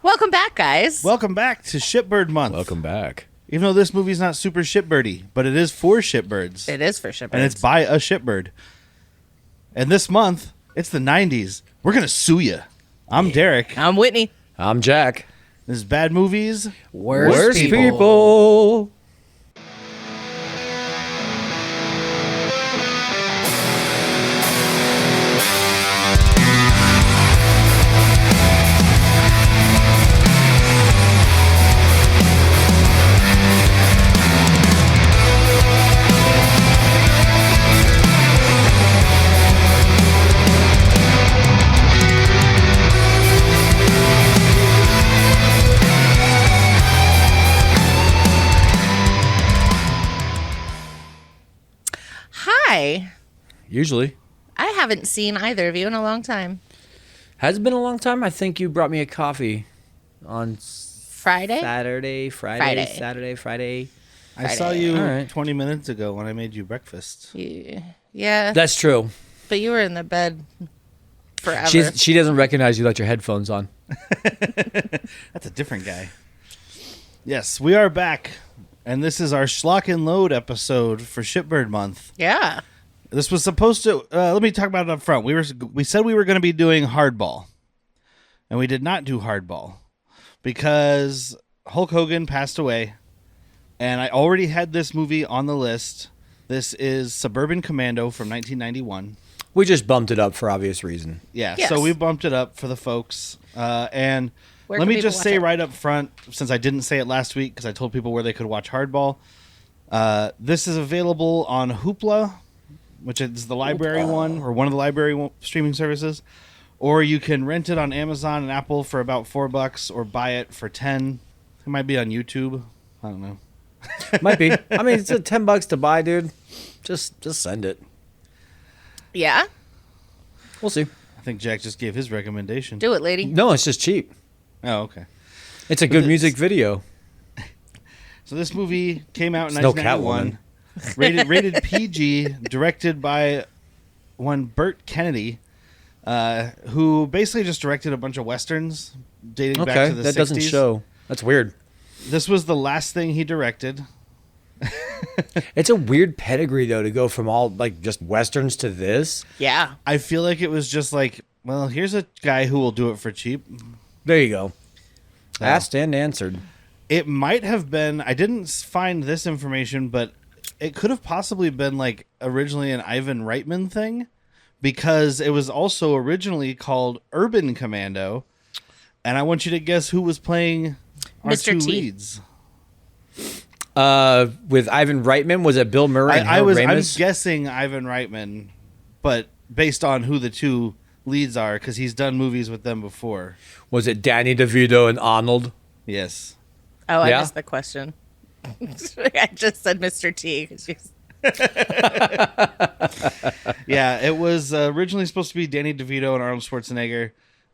Welcome back, guys. Welcome back to Shipbird Month. Welcome back. Even though this movie's not super shipbirdy, but it is for shipbirds. It is for shipbirds. And it's by a shipbird. And this month, it's the 90s. We're going to sue you. I'm Derek. I'm Whitney. I'm Jack. This is Bad Movies. Worst people. Hi. Usually. I haven't seen either of you in a long time. Has it been a long time? I think you brought me a coffee on Friday? Friday. I saw you All right. 20 minutes ago when I made you breakfast. Yeah. That's true. But you were in the bed forever. She doesn't recognize you without your headphones on. That's a different guy. Yes, we are back. And this is our Schlock Load episode for Shipbird Month. Yeah. This was supposed to... let me talk about it up front. We said we were going to be doing Hardball. And we did not do Hardball. Because Hulk Hogan passed away. And I already had this movie on the list. This is Suburban Commando from 1991. We just bumped it up for obvious reason. Yeah, Yes. so we bumped it up for the folks. And Where let can me people just watch say it? right up front, since I didn't say it last week, because I told people where they could watch Hardball. This is available on Hoopla, which is the library one, or one of the library streaming services. Or you can rent it on Amazon and Apple for about $4, or buy it for $10. It might be on YouTube. I don't know. Might be. I mean, it's $10 to buy, dude. Just send it. Yeah? We'll see. I think Jack just gave his recommendation. Do it, lady. No, it's just cheap. Oh, okay. It's a good music video. So this movie came out in It's no 1991. rated PG, directed by one Burt Kennedy, who basically just directed a bunch of westerns dating back Okay, to the 60s. that doesn't show. That's weird. This was the last thing he directed. It's a weird pedigree, though, to go from all, like, just westerns to this. Yeah. I feel like it was just like, well, here's a guy who will do it for cheap. There you go. So, Asked and answered. it might have been, I didn't find this information, but it could have possibly been like originally an Ivan Reitman thing, because it was also originally called Urban Commando. And I want you to guess who was playing our Mr. two T. leads. With Ivan Reitman, was it Bill Murray and I'm Ramis? guessing Ivan Reitman, but based on who the two leads are, because he's done movies with them before. Was it Danny DeVito and Arnold? Yes. Oh, I Yeah? missed the question. I just said Mr. T. 'cause she's- Yeah, it was originally supposed to be Danny DeVito and Arnold Schwarzenegger.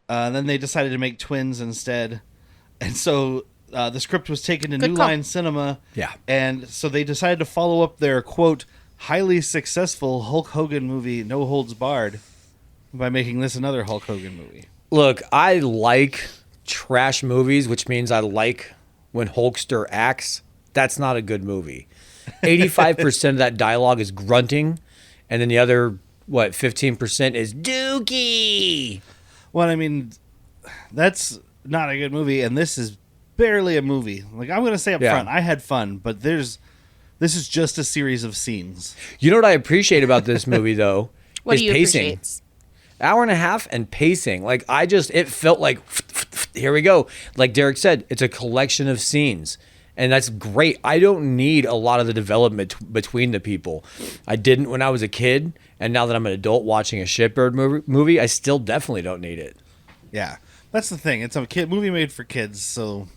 Then they decided to make twins instead. And so the script was taken to Good New call. Line Cinema. Yeah. And so they decided to follow up their, quote, highly successful Hulk Hogan movie, No Holds Barred, by making this another Hulk Hogan movie. Look, I like trash movies, which means I like when Hulkster acts. That's not a good movie. 85% of that dialogue is grunting, and then the other, 15% is dookie. Well, I mean, that's not a good movie, and this is barely a movie. Like, I'm going to say up Yeah. front, I had fun, but this is just a series of scenes. You know what I appreciate about this movie, though? What is do you pacing. appreciate? Hour and a half and pacing. Like, it felt like, here we go. Like Derek said, it's a collection of scenes. And that's great. I don't need a lot of the development between the people. I didn't when I was a kid. And now that I'm an adult watching a Shipbird movie, I still definitely don't need it. Yeah, that's the thing. It's a movie made for kids, so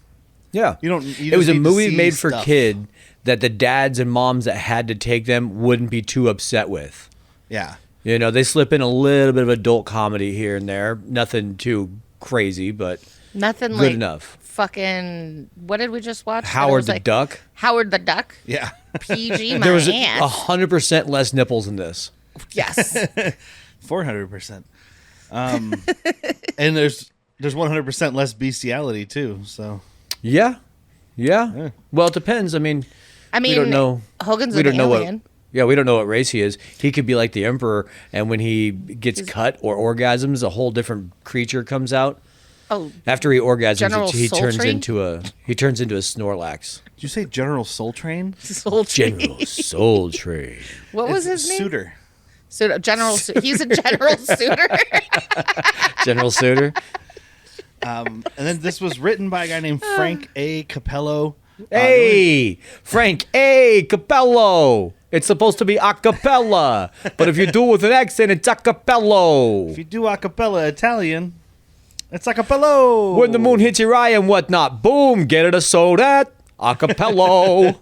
Yeah. you it was just a need to movie see made for stuff. kid that the dads and moms that had to take them wouldn't be too upset with. Yeah. You know, they slip in a little bit of adult comedy here and there. Nothing too crazy, but Nothing good like enough. fucking. What did we just watch? Howard the Duck. Howard the Duck. Yeah. PG my There was ass. 100% less nipples in this. Yes. 400%. And there's There's 100% less bestiality too. So Yeah. Well, it depends. I mean, we don't know. Hogan's we an don't know alien. we don't know what race he is. He could be like the Emperor, and when he gets cut or orgasms, a whole different creature comes out. Oh, After he orgasms, General he turns Sultry? into a Snorlax. did you say General Soul Train? Sultry. General Soul Train. What was his name? Suitor. He's a general suitor. General Suitor. And then this was written by a guy named Frank A. Capello. Hey, Frank A. Capello. It's supposed to be a cappella, but if you do it with an accent, it's a cappello. If you do a cappella Italian, it's a cappello. When the moon hits your eye and whatnot, boom, get it a soda, a cappello.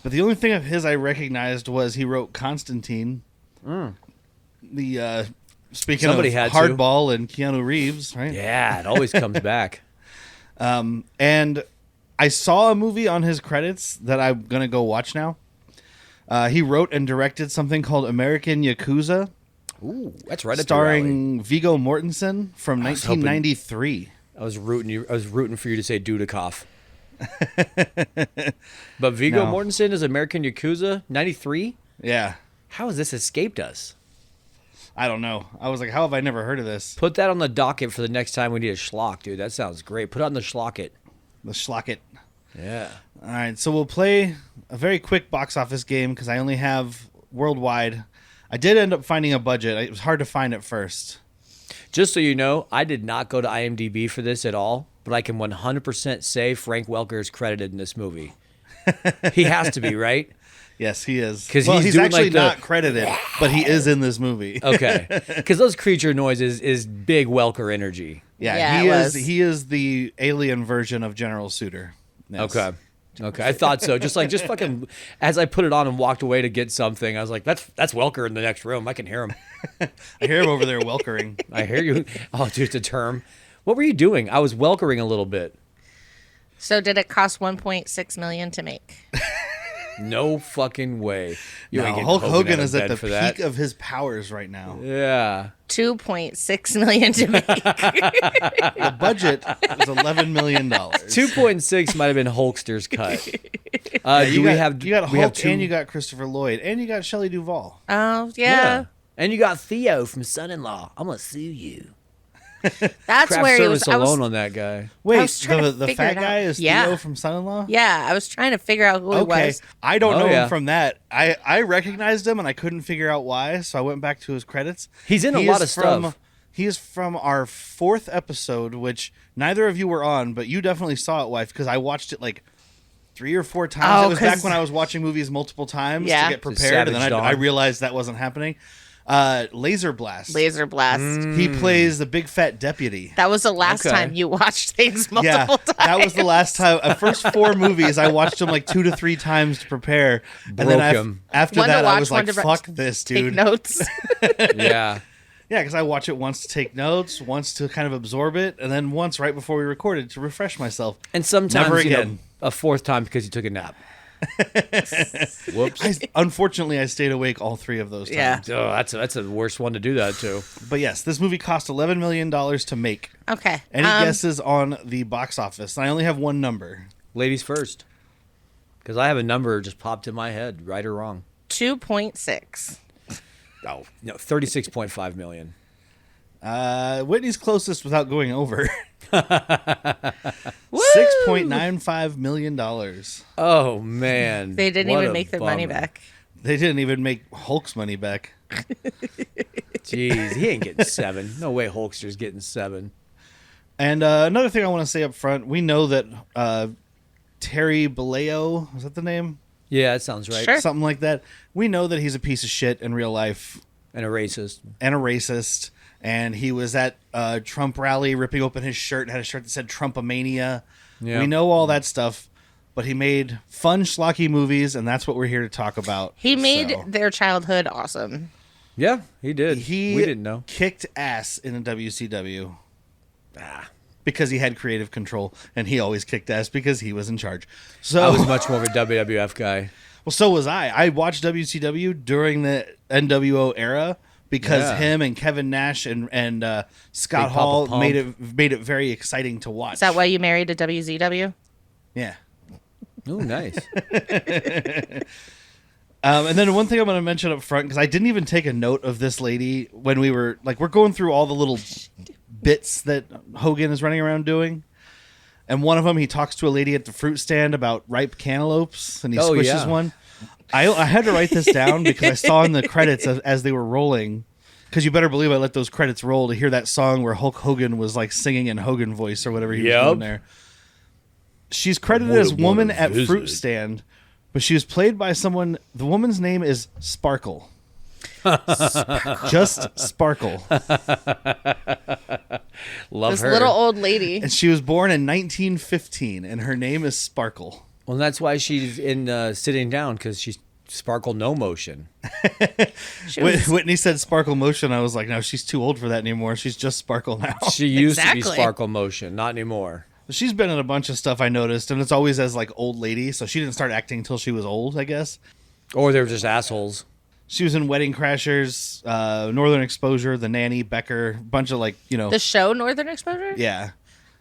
But the only thing of his I recognized was he wrote Constantine. The speaking Somebody of had to. Hardball and Keanu Reeves, right? Yeah, it always comes back. And I saw a movie on his credits that I'm gonna go watch now. He wrote and directed something called American Yakuza, Ooh, that's right. At your alley. starring Viggo Mortensen from 1993. I was rooting for you to say Dudikoff. But Viggo No. Mortensen is American Yakuza 93. Yeah, How has this escaped us? I don't know. I was like, how have I never heard of this? Put that on the docket for the next time we need a schlock, dude. That sounds great. Put it on the schlocket. The Schlock-it. Yeah. All right, so we'll play a very quick box office game because I only have worldwide. I did end up finding a budget. It was hard to find at first. Just so you know, I did not go to IMDb for this at all, but I can 100% say Frank Welker is credited in this movie. He has to be, right? Yes, he is. 'Cause Well, he's he's doing, actually like, the- not credited, but he is in this movie. Okay. Because those creature noises is big Welker energy. Yeah, he it is. was. He is the alien version of General Suitor. Yes. Okay, I thought so. Just fucking as I put it on and walked away to get something, I was like, "That's Welker in the next room. I can hear him. I hear him over there welkering. I hear you." Oh, just a term. What were you doing? I was welkering a little bit. So did it cost 1.6 million to make? No fucking way. You No, ain't getting Hulk Hogan out of is at bed the for that. peak of his powers right now. Yeah. 2.6 million to make. The budget is $11 million. 2.6 might have been Hulkster's cut. You got we have Hulk two- and you got Christopher Lloyd and you got Shelley Duvall. Oh, yeah. And you got Theo from Son-in-Law. I'm gonna sue you. That's Craft where he service was. alone on that guy. Wait, was trying to the figure fat it out. guy is Yeah. Theo from Son-in-Law? Yeah, I was trying to figure out who he Okay, was. I don't Oh, know yeah. him from that. I recognized him and I couldn't figure out why, so I went back to his credits. He's in a He lot is of stuff. He is from our 4th episode, which neither of you were on, but you definitely saw it, wife, because I watched it like 3 or 4 times. Oh, it was back 'cause- when I was watching movies multiple times Yeah. to get prepared, and then Savage I Dawn. realized that wasn't happening. Laser Blast. Laser Blast. He plays the big fat deputy. That was the last Okay. time you watched things Yeah, multiple times. that was the last time. First 4 movies, I watched them like 2 to 3 times to prepare, and then Broke 'em. after One to that, I watch, was one like, to "Fuck this, Take dude." notes. Yeah. Yeah, because I watch it once to take notes, once to kind of absorb it, and then once right before we recorded to refresh myself. And sometimes Never you know, again. a 4th time because you took a nap. Whoops. Unfortunately, I stayed awake all 3 of those times. Yeah. Oh, that's the worst one to do that to. But yes, this movie cost $11 million to make. Okay. Any guesses on the box office? I only have one number. Ladies first. Because I have a number just popped in my head, right or wrong. 2.6. Oh, no, 36.5 million. Whitney's closest without going over. $6.95 million. Oh, man. They didn't What even a make their money bummer. back. They didn't even make Hulk's money back. Jeez, he ain't getting 7. No way Hulkster's getting 7. And another thing I want to say up front, we know that Terry Bollea, is that the name? Yeah, that sounds right. Sure. Something like that. We know that he's a piece of shit in real life And a racist. and a racist. And he was at a Trump rally ripping open his shirt, had a shirt that said Trumpomania. Yeah. We know all that stuff. But he made fun, schlocky movies, and that's what we're here to talk about. He made So, their childhood awesome. Yeah, he did. he we didn't know. kicked ass in the WCW. Because he had creative control, and he always kicked ass because he was in charge. So I was much more of a WWF guy. well, so was I. I watched WCW during the NWO era because Yeah. him and Kevin Nash and Scott Big Hall Papa made it very exciting to watch. Is that why you married a WZW? Yeah. Oh, nice. And then one thing I'm going to mention up front, because I didn't even take a note of this lady when we're going through all the little bits that Hogan is running around doing. And one of them, he talks to a lady at the fruit stand about ripe cantaloupes, and he squishes yeah. one. I had to write this down because I saw in the credits as they were rolling, because you better believe I let those credits roll to hear that song where Hulk Hogan was like singing in Hogan voice or whatever he was doing there. She's credited as woman at fruit stand, but she was played by someone. The woman's name is Sparkle. Just Sparkle. Love This her. little old lady. And she was born in 1915, and her name is Sparkle. Well, that's why she's in sitting down, because she's Sparkle no motion. Whitney said Sparkle Motion. I was like, no, she's too old for that anymore. She's just Sparkle now. She used to be Exactly. Sparkle motion, not anymore. She's been in a bunch of stuff I noticed, and it's always as like old lady. So she didn't start acting until she was old, I guess. Or they were just assholes. She was in Wedding Crashers, Northern Exposure, The Nanny, Becker, bunch of The show Northern Exposure? yeah.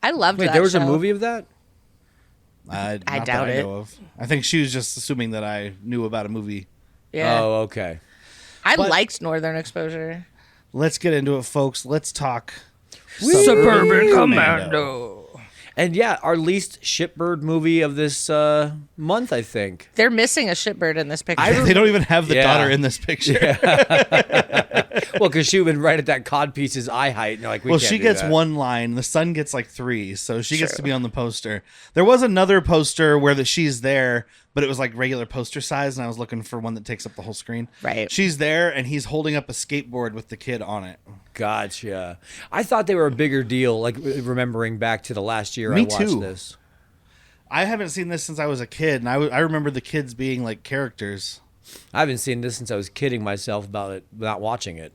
I loved Wait, that there was show. a movie of that? Not that doubt it. know of. I think she was just assuming that I knew about a movie. Yeah. Oh, okay. I but- liked Northern Exposure. Let's get into it, folks. Let's talk Suburban Commando. And yeah, our least shipbird movie of this month, I think. They're missing a shipbird in this picture. They don't even have the Yeah. daughter in this picture. Well, because she would been right at that codpiece's eye height. And you're like, we Well, can't she do gets that. one line. The son gets like 3, so she gets True. to be on the poster. There was another poster where she's there, but it was like regular poster size, and I was looking for one that takes up the whole screen. Right. She's there, and he's holding up a skateboard with the kid on it. Gotcha. I thought they were a bigger deal, like remembering back to the last year Me I watched too. this. I haven't seen this since I was a kid, and I remember the kids being like characters. I haven't seen this since I was kidding myself about it, not watching it.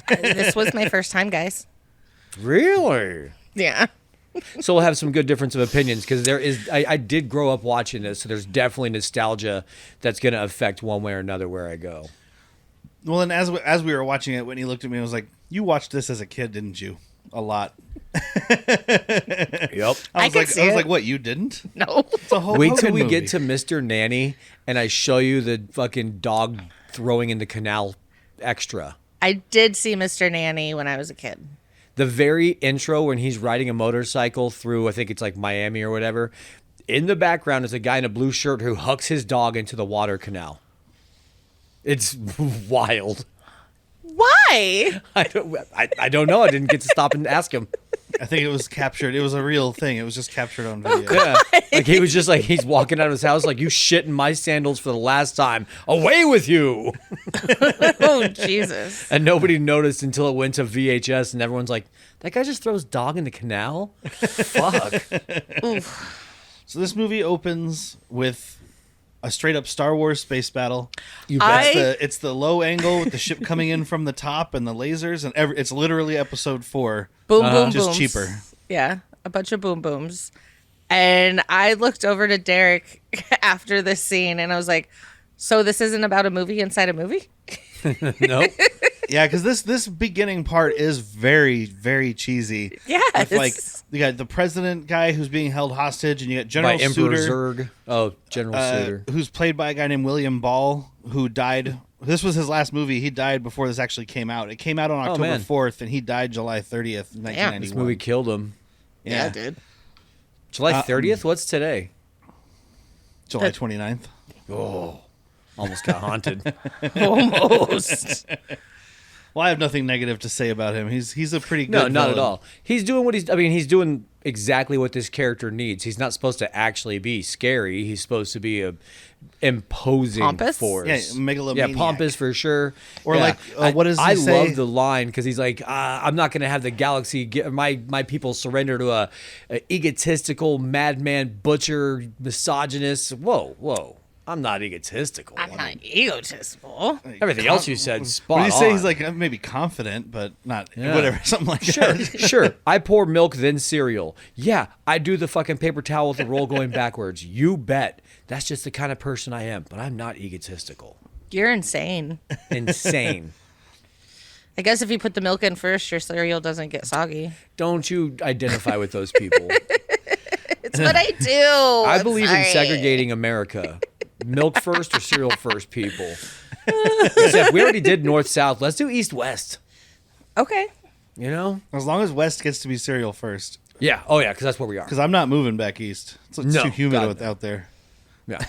This was my first time, guys. Really? Yeah. So we'll have some good difference of opinions, because there is. I did grow up watching this, so there's definitely nostalgia that's going to affect one way or another where I go. Well, and as we were watching it, Whitney looked at me and was like, "You watched this as a kid, didn't you? A lot." Yep. I could see I was it. like, "What? You didn't?" No. It's a whole Wait till Hogan we movie. get to Mr. Nanny and I show you the fucking dog throwing in the canal extra. I did see Mr. Nanny when I was a kid. The very intro when he's riding a motorcycle through, I think it's like Miami or whatever. In the background is a guy in a blue shirt who hucks his dog into the water canal. It's wild. Why? I don't know. I didn't get to stop and ask him. I think it was captured. It was a real thing. It was just captured on video. Yeah. Like he was just like, he's walking out of his house like, you shit in my sandals for the last time. Away with you. Oh, Jesus. And nobody noticed until it went to VHS and everyone's like, that guy just throws dog in the canal? Fuck. So this movie opens with a straight up Star Wars space battle. You I- bet. It's the low angle with the ship coming in from the top and the lasers, and it's literally episode 4. Boom, boom, Just booms. cheaper. Yeah, a bunch of boom booms. And I looked over to Derek after this scene and I was like, so this isn't about a movie inside a movie? Nope. Yeah, because this beginning part is very, very cheesy. Yeah. With, like, you got the president guy who's being held hostage, and you got By General Emperor Suter, Zurg. Oh, General Suter. who's played by a guy named William Ball, who died. This was his last movie. He died before this actually came out. It came out on October man. 4th, and he died July 30th, 1991. This movie killed him. yeah, dude. July 30th? What's today? July 29th. Oh, almost got haunted. Almost. Well, I have nothing negative to say about him. He's a pretty good No, not at villain. all. He's doing what he's doing exactly what this character needs. He's not supposed to actually be scary. He's supposed to be a imposing Pompous? force. Yeah, megalomaniac. Yeah, pompous for sure. Or Yeah. like, what does he I say? love the line because he's like, I'm not going to have the galaxy get my people surrender to a egotistical madman, butcher, misogynist. Whoa. I'm not egotistical. I'm not egotistical. Everything else you said, spot What do you say? on. He's like maybe confident, but not Yeah. whatever, something like Sure, that. sure. I pour milk, then cereal. Yeah, I do the fucking paper towel with the roll going backwards. You bet. That's just the kind of person I am, but I'm not egotistical. You're insane. Insane. I guess if you put the milk in first, your cereal doesn't get soggy. Don't you identify with those people. It's what I do. I believe in segregating America. Milk first or cereal first, people. Except we already did north-south. Let's do east-west. Okay. You know? As long as West gets to be cereal first. Yeah. Oh, yeah, because that's where we are. Because I'm not moving back east. It's No, too humid God, no. out there. Yeah.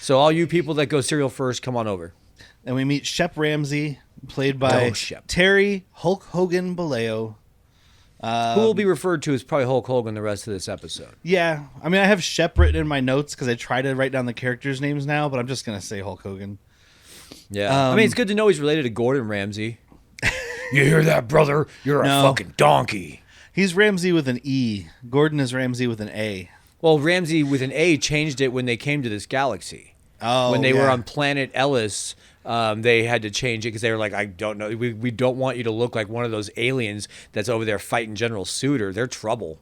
So all you people that go cereal first, come on over. And we meet Shep Ramsey, played by Shep. Terry Hulk Hogan Bollea. Who will be referred to as probably Hulk Hogan the rest of this episode. Yeah. I mean, I have Shep written in my notes because I try to write down the characters' names now, but I'm just going to say Hulk Hogan. Yeah. I mean, it's good to know he's related to Gordon Ramsay. You hear that, brother? You're a fucking donkey. He's Ramsey with an E. Gordon is Ramsey with an A. Well, Ramsey with an A changed it when they came to this galaxy. Oh, when they yeah. were on planet Ellis, they had to change it because they were like, I don't know. We don't want you to look like one of those aliens that's over there fighting General Suter. They're trouble.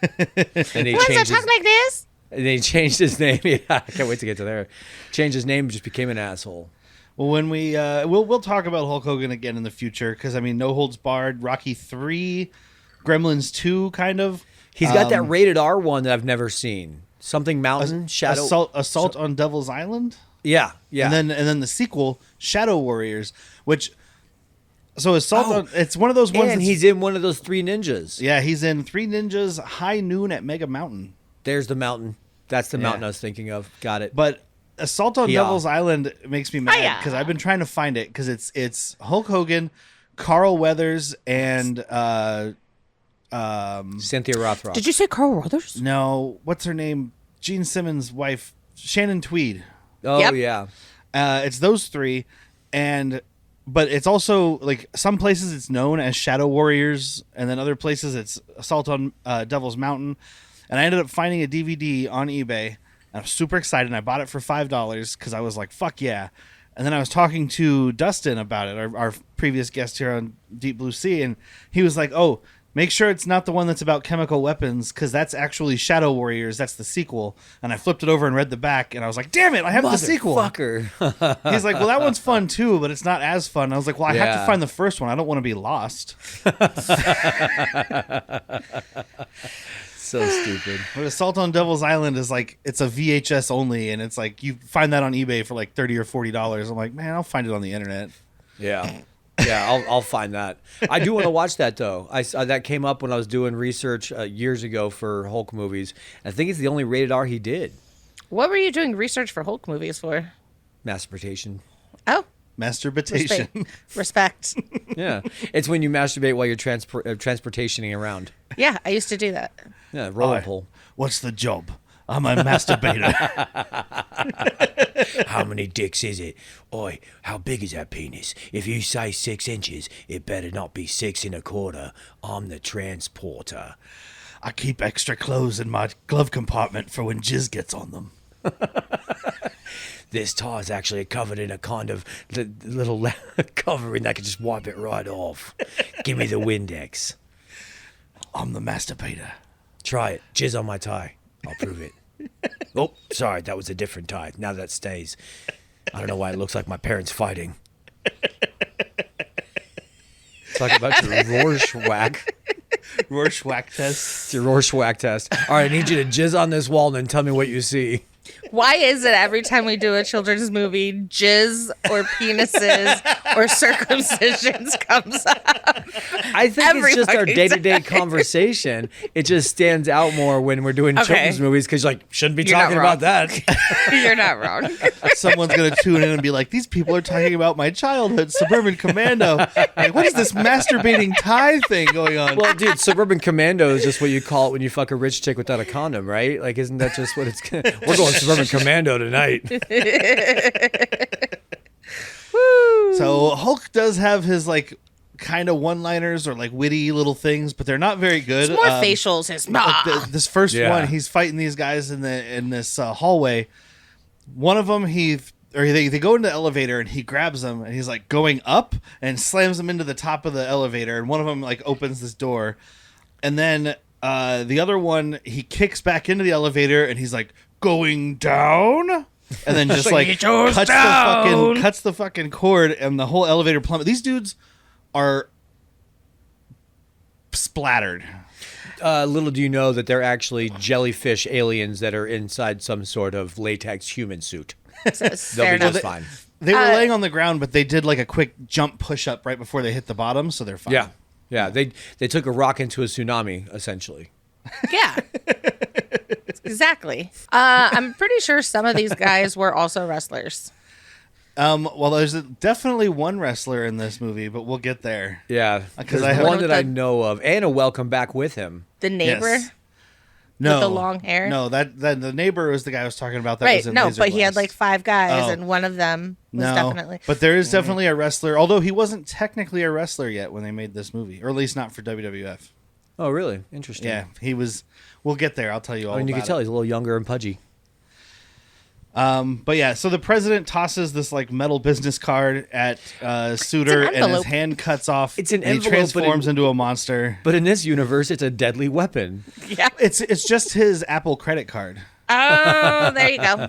And they Why does changed it talk like this? and they changed his name. Yeah, I can't wait to get to there. Changed his name, just became an asshole. Well, when we'll talk about Hulk Hogan again in the future because I mean, No Holds Barred, Rocky 3, Gremlins 2, kind of. He's got that rated R one that I've never seen. Something Mountain Shadow Assault on Devil's Island. Yeah. And then the sequel, Shadow Warriors, which it's one of those ones. And he's in one of those Three Ninjas. Yeah, he's in Three Ninjas, High Noon at Mega Mountain. There's the mountain. That's the mountain I was thinking of. Got it. But Assault on Devil's Island makes me mad because I've been trying to find it because it's Hulk Hogan, Carl Weathers, and Cynthia Rothrock. Did you say Carl Weathers? no, what's her name? Gene Simmons' wife, Shannon Tweed. Oh, Yep. yeah. It's those three, but it's also like some places it's known as Shadow Warriors, and then other places it's Assault on Devil's Mountain. And I ended up finding a DVD on eBay. I was super excited, and I bought it for $5 because I was like, "Fuck yeah!" And then I was talking to Dustin about it, our previous guest here on Deep Blue Sea, and he was like, "Oh, make sure it's not the one that's about chemical weapons because that's actually Shadow Warriors. That's the sequel." And I flipped it over and read the back, and I was like, "Damn it, I have the sequel." Fucker. He's like, "Well, that one's fun too, but it's not as fun." I was like, "Well, I have to find the first one. I don't want to be lost." So stupid. But Assault on Devil's Island is like, it's a VHS only, and it's like you find that on eBay for like $30 or $40. I'm like, man, I'll find it on the internet. Yeah. Yeah, I'll find that. I do want to watch that though. That came up when I was doing research years ago for Hulk movies. I think it's the only rated R he did. What were you doing research for Hulk movies for? Masturbation. Oh, Masturbation. respect. Yeah, it's when you masturbate while you're transportationing around. Yeah, I used to do that. Yeah, roll and pull. What's the job? I'm a masturbator. How many dicks is it? Oi, how big is that penis? If you say 6 inches, it better not be 6 1/4. I'm the transporter. I keep extra clothes in my glove compartment for when jizz gets on them. This tie is actually covered in a kind of little covering that can just wipe it right off. Give me the Windex. I'm the masturbator. Try it. Jizz on my tie. I'll prove it. Oh, sorry. That was a different tie. Now that stays. I don't know why it looks like my parents fighting. Talk about your Rorschach. Rorschach test. It's your Rorschach test. All right, I need you to jizz on this wall and then tell me what you see. Why is it every time we do a children's movie, jizz or penises or circumcisions comes up? I think Every it's just our fucking day-to-day time. conversation. It just stands out more when we're doing children's movies because, like, shouldn't be You're not talking wrong. about that. You're not wrong. Someone's going to tune in and be like, these people are talking about my childhood, Suburban Commando. Like, what is this masturbating tie thing going on? Well, dude, Suburban Commando is just what you call it when you fuck a rich chick without a condom, right? Like, isn't that just what it's gonna... We're going Suburban Commando tonight. So Hulk does have his like kind of one-liners or like witty little things, but they're not very good. It's more facials. His Like this first Yeah. one, he's fighting these guys in this hallway. One of them, they go into the elevator and he grabs them and he's like going up and slams them into the top of the elevator. And one of them like opens this door, and then the other one he kicks back into the elevator and he's like going down. And then just like cuts the fucking cord and the whole elevator plummet. These dudes are splattered. Little do you know that they're actually jellyfish aliens that are inside some sort of latex human suit. They'll be just fine. They were laying on the ground, but they did like a quick jump push up right before they hit the bottom, so they're fine. Yeah. Yeah. They took a rock into a tsunami, essentially. Yeah. Exactly. I'm pretty sure some of these guys were also wrestlers. Well, there's definitely one wrestler in this movie, but we'll get there. Yeah. Because There's I one that I know of. And a welcome back with him. The neighbor Yes. No, with the long hair? No, that the neighbor was the guy I was talking about. That Right, was in no, Laser but he had Blast. like 5 guys, Oh. and one of them was No, definitely... but there is definitely a wrestler, although he wasn't technically a wrestler yet when they made this movie, or at least not for WWF. Oh, really? Interesting. Yeah, he was. We'll get there. I'll tell you all. I mean, you about can tell it. he's a little younger and pudgy. But yeah, so the president tosses this like metal business card at Suter, and his envelope. hand cuts off. It's an and he envelope, but transforms into a monster. But in this universe, it's a deadly weapon. Yeah. It's just his Apple credit card. Oh, there you go.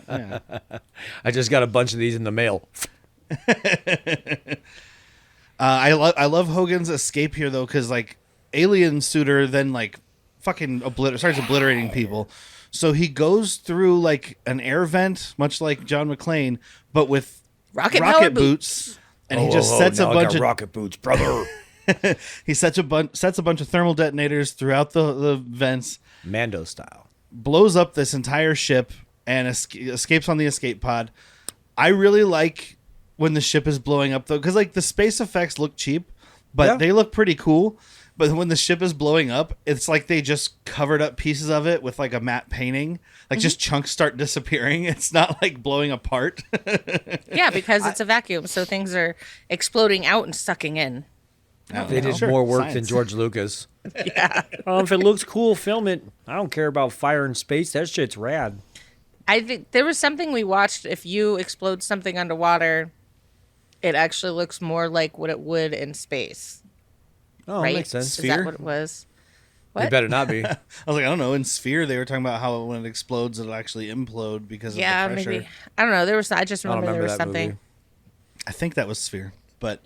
I just got a bunch of these in the mail. I love Hogan's escape here though, because like alien Suter then like fucking starts obliterating people. So he goes through like an air vent, much like John McClane, but with Rocket-powered boots. And he just sets a bunch of rocket boots, brother. he sets a bunch of thermal detonators throughout the vents, Mando style. blows up this entire ship, and escapes on the escape pod. I really like when the ship is blowing up though, because like the space effects look cheap, but they look pretty cool. But when the ship is blowing up, it's like they just covered up pieces of it with like a matte painting. Like just chunks start disappearing. It's not like blowing apart. Yeah, because it's a vacuum, so things are exploding out and sucking in. They did Sure, more work than science. George Lucas. Yeah. Oh, if it looks cool, film it. I don't care about fire in space. That shit's rad. I think there was something we watched. If you explode something underwater, it actually looks more like what it would in space. Oh, Right? makes sense. Is that what it was? It What? better not be. I was like, I don't know. In Sphere, they were talking about how when it explodes, it'll actually implode because Yeah, of the pressure. maybe. I don't know. There was. I just I don't remember there remember was that something. movie. I think that was Sphere, but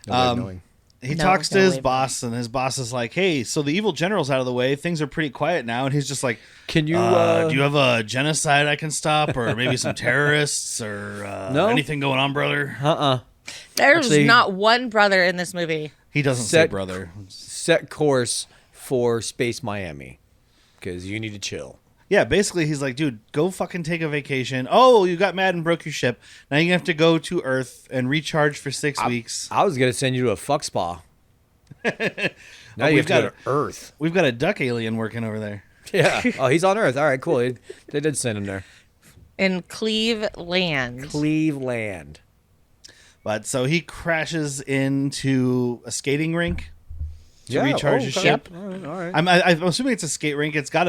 No way of knowing. he No, talks to no his way of boss, and his boss is like, "Hey, so the evil general's out of the way. Things are pretty quiet now." And he's just like, Can you? do you have a genocide I can stop, or maybe some terrorists, or No. anything going on, brother?" There's Actually- not one brother in this movie. He doesn't say Set- brother. Set course for Space Miami, because you need to chill. Yeah, basically, he's like, dude, go fucking take a vacation. Oh, you got mad and broke your ship. Now you have to go to Earth and recharge for 6 weeks. I was gonna send you to a fuck spa. Now you we've have to got go to Earth. We've got a duck alien working over there. Yeah. Oh, he's on Earth. All right, cool. They did send him there. In Cleveland. Cleveland. But so he crashes into a skating rink to recharge his ship. All right. I'm assuming it's a skate rink. It's got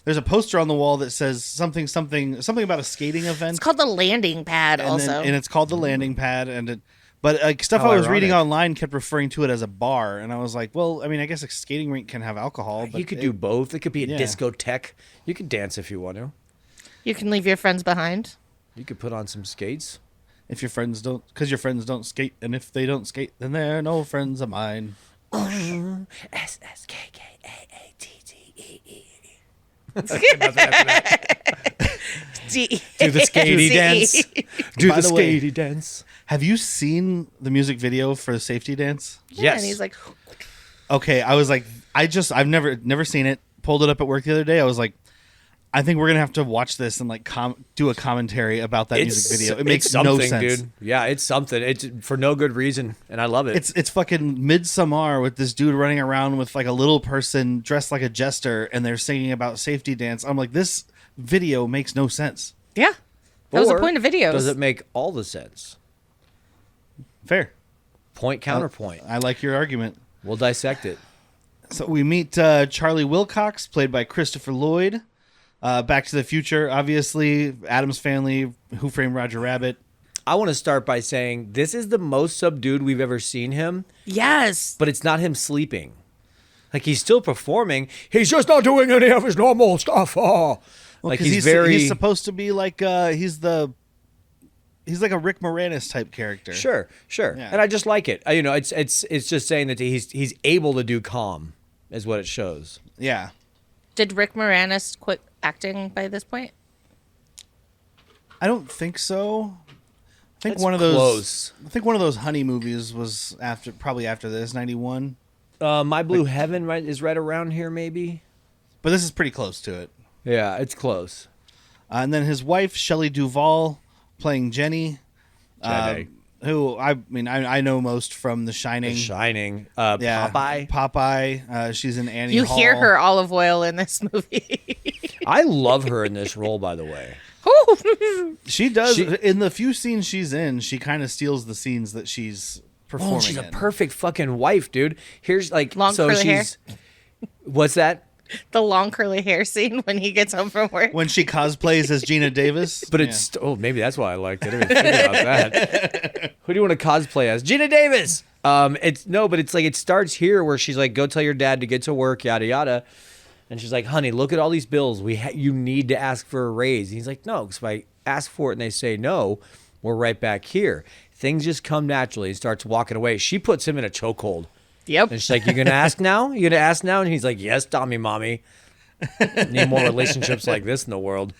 there's a poster on the wall that says something about a skating event. It's called the landing pad. and Also, and it's called the landing pad. But like stuff How I was reading ironic. online kept referring to it as a bar, and I was like, well, I mean, I guess a skating rink can have alcohol, but You could do both. It could be a Yeah. discotheque. You could dance if you want to. you can leave your friends behind. You could put on some skates. if your friends don't, because your friends don't skate, and if they don't skate, then they're no friends of mine. SSKKAATTEE. Do the skatey dance. Do By the the way- skatey dance. Have you seen the music video for the safety dance? Yeah, Yes. and he's like, Okay, I was like, I've never seen it. Pulled it up at work the other day. I was like, I think we're gonna have to watch this and like do a commentary about that music video. It makes it's no something, sense. dude. Yeah, it's something. It's for no good reason, and I love it. It's fucking Midsommar with this dude running around with like a little person dressed like a jester, and they're singing about safety dance. I'm like, this video makes no sense. yeah, that was the Or point of videos. Does it make all the sense? Fair. Point counterpoint. I like your argument. We'll dissect it. So we meet Charlie Wilcox, played by Christopher Lloyd. Back to the Future, obviously. Addams Family, Who Framed Roger Rabbit. I want to start by saying this is the most subdued we've ever seen him, Yes. but it's not him sleeping. Like he's still performing. He's just not doing any of his normal stuff. Oh. Like 'Cause he's very he's supposed to be like he's the he's like a Rick Moranis type character. Sure. Yeah. And I just like it. It's just saying that he's able to do calm is what it shows. Yeah. Did Rick Moranis quit acting by this point? I don't think so. I think That's one of those. close. I think one of those Honey movies was probably after this, 91. My Blue Heaven is right around here, maybe. But this is pretty close to it. Yeah, it's close. And then his wife, Shelley Duvall, playing Jenny, who I know most from The Shining. The Shining. Yeah, Popeye. Popeye. She's in Annie You Hall. hear her olive oil in this movie. I love her in this role, by the way. She does. In the few scenes she's in, she kind of steals the scenes that she's performing. Oh, she's a in. perfect fucking wife, dude. Here's like Long curly hair. What's that? The long curly hair scene when he gets home from work. When she cosplays as Gina Davis. But it's maybe that's why I liked it. I didn't think about that. Who do you want to cosplay as? Gina Davis. But it's like it starts here where she's like, "Go tell your dad to get to work," yada yada, and she's like, "Honey, look at all these bills. You need to ask for a raise." And he's like, "No, because if I ask for it and they say no, we're right back here." Things just come naturally. He starts walking away. She puts him in a chokehold. Yep. And she's like, "You gonna ask now? You gonna ask now?" And he's like, "Yes, Tommy, mommy." Need more relationships like this in the world.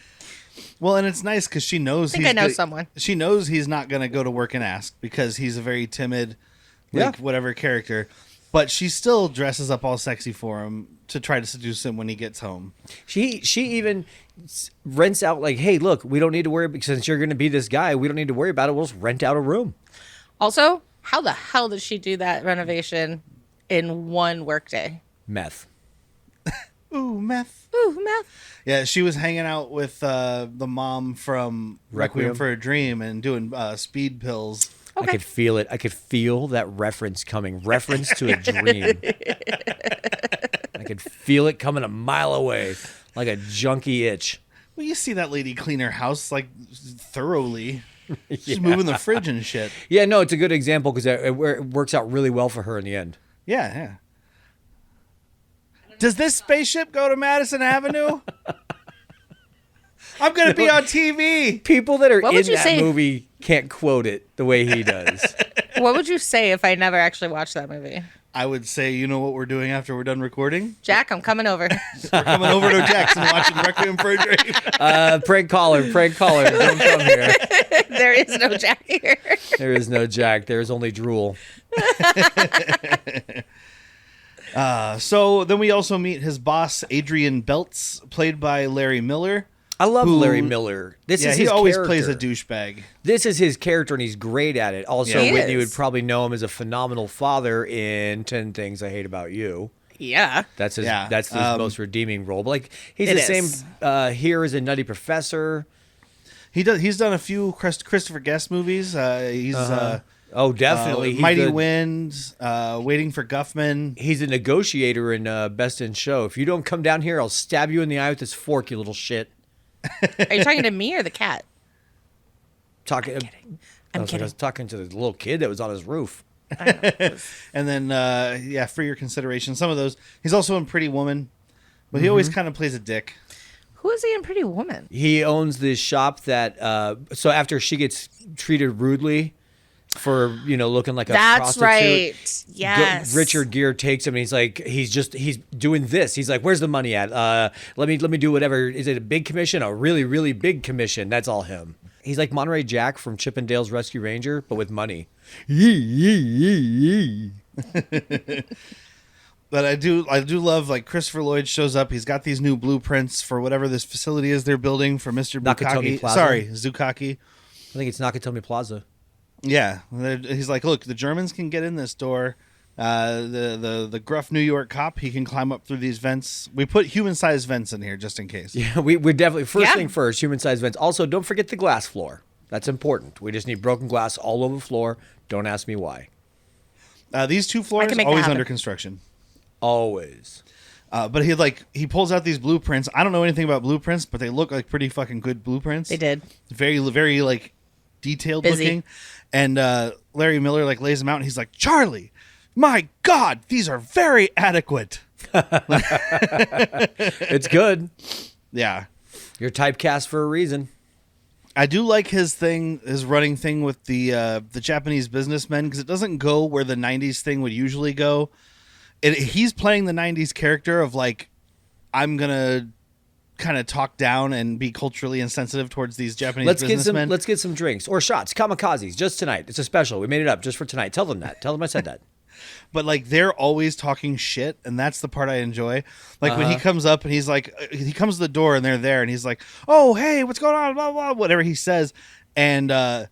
Well, and it's nice because she knows. I know someone. She knows he's not going to go to work and ask because he's a very timid, whatever character. But she still dresses up all sexy for him to try to seduce him when he gets home. She even rents out like, "Hey, look, we don't need to worry since you're going to be this guy. We don't need to worry about it. We'll just rent out a room." Also, how the hell did she do that renovation in one workday? Meth. Ooh, meth. Ooh, meth. Yeah, she was hanging out with the mom from Requiem for a Dream and doing speed pills. Okay. I could feel it. I could feel that reference coming. Reference to a dream. I could feel it coming a mile away like a junky itch. Well, you see that lady clean her house like thoroughly. She's moving the fridge and shit. Yeah, no, it's a good example because it works out really well for her in the end. Yeah. Does this spaceship go to Madison Avenue? I'm going to be on TV. People that are What in would you that say? movie can't quote it the way he does. What would you say if I never actually watched that movie? I would say, you know what we're doing after we're done recording? Jack, I'm coming over. We're coming over to Jackson watching Requiem for a Dream. Prank caller, don't come here. There is no Jack here. There is no Jack. There is only drool. So then we also meet his boss, Adrian Belts, played by Larry Miller. I love Larry Miller. This is he his always character. plays a douchebag. This is his character, and he's great at it. Also, He Whitney is. would probably know him as a phenomenal father in 10 Things I Hate About You. Yeah. That's his. Yeah. That's his most redeeming role. But like he's It the is. same here as a Nutty Professor. He's done a few Christopher Guest movies. He's Oh, definitely. He's Mighty the- Wind, Waiting for Guffman. He's a negotiator in Best in Show. If you don't come down here, I'll stab you in the eye with this fork, you little shit. Are you talking to me or the cat? Talking. I'm I was kidding. talking to the little kid that was on his roof. And then, for your consideration, some of those. He's also in Pretty Woman, but he always kind of plays a dick. Who is he in Pretty Woman? He owns this shop that. So after she gets treated rudely for looking like a That's prostitute, right. Yes. Richard Gere takes him and he's doing this. He's like, "Where's the money at? Let me do whatever. Is it a big commission? A really, really big commission?" That's all him. He's like Monterey Jack from Chip and Dale's Rescue Ranger, but with money. But I do love, like, Christopher Lloyd shows up. He's got these new blueprints for whatever this facility is they're building for Mr. Nakatomi Bukaki. Plaza? Sorry, Zukaki. I think it's Nakatomi Plaza. Yeah, he's like, look, the Germans can get in this door. The gruff New York cop, he can climb up through these vents. We put human-sized vents in here just in case. Yeah, we're definitely Yeah. thing first, human-sized vents. Also, don't forget the glass floor. That's important. We just need broken glass all over the floor. Don't ask me why. These two floors can make that always happen. under construction. Always. But he pulls out these blueprints. I don't know anything about blueprints, but they look like pretty fucking good blueprints. They did. Very, very, like, detailed Busy. looking. And Larry Miller, like, lays them out, and he's like, "Charlie, my God, these are very adequate." It's good. Yeah. You're typecast for a reason. I do like his running thing with the Japanese businessmen, because it doesn't go where the 90s thing would usually go. He's playing the 90s character of like, I'm going to kind of talk down and be culturally insensitive towards these Japanese businessmen. Let's get some drinks or shots. Kamikazes, just tonight. It's a special. We made it up just for tonight. Tell them that. Tell them I said that. But like, they're always talking shit, and that's the part I enjoy. Like when he comes up and he's like, he comes to the door and they're there, and he's like, "Oh, hey, what's going on?" Blah blah, whatever he says, and the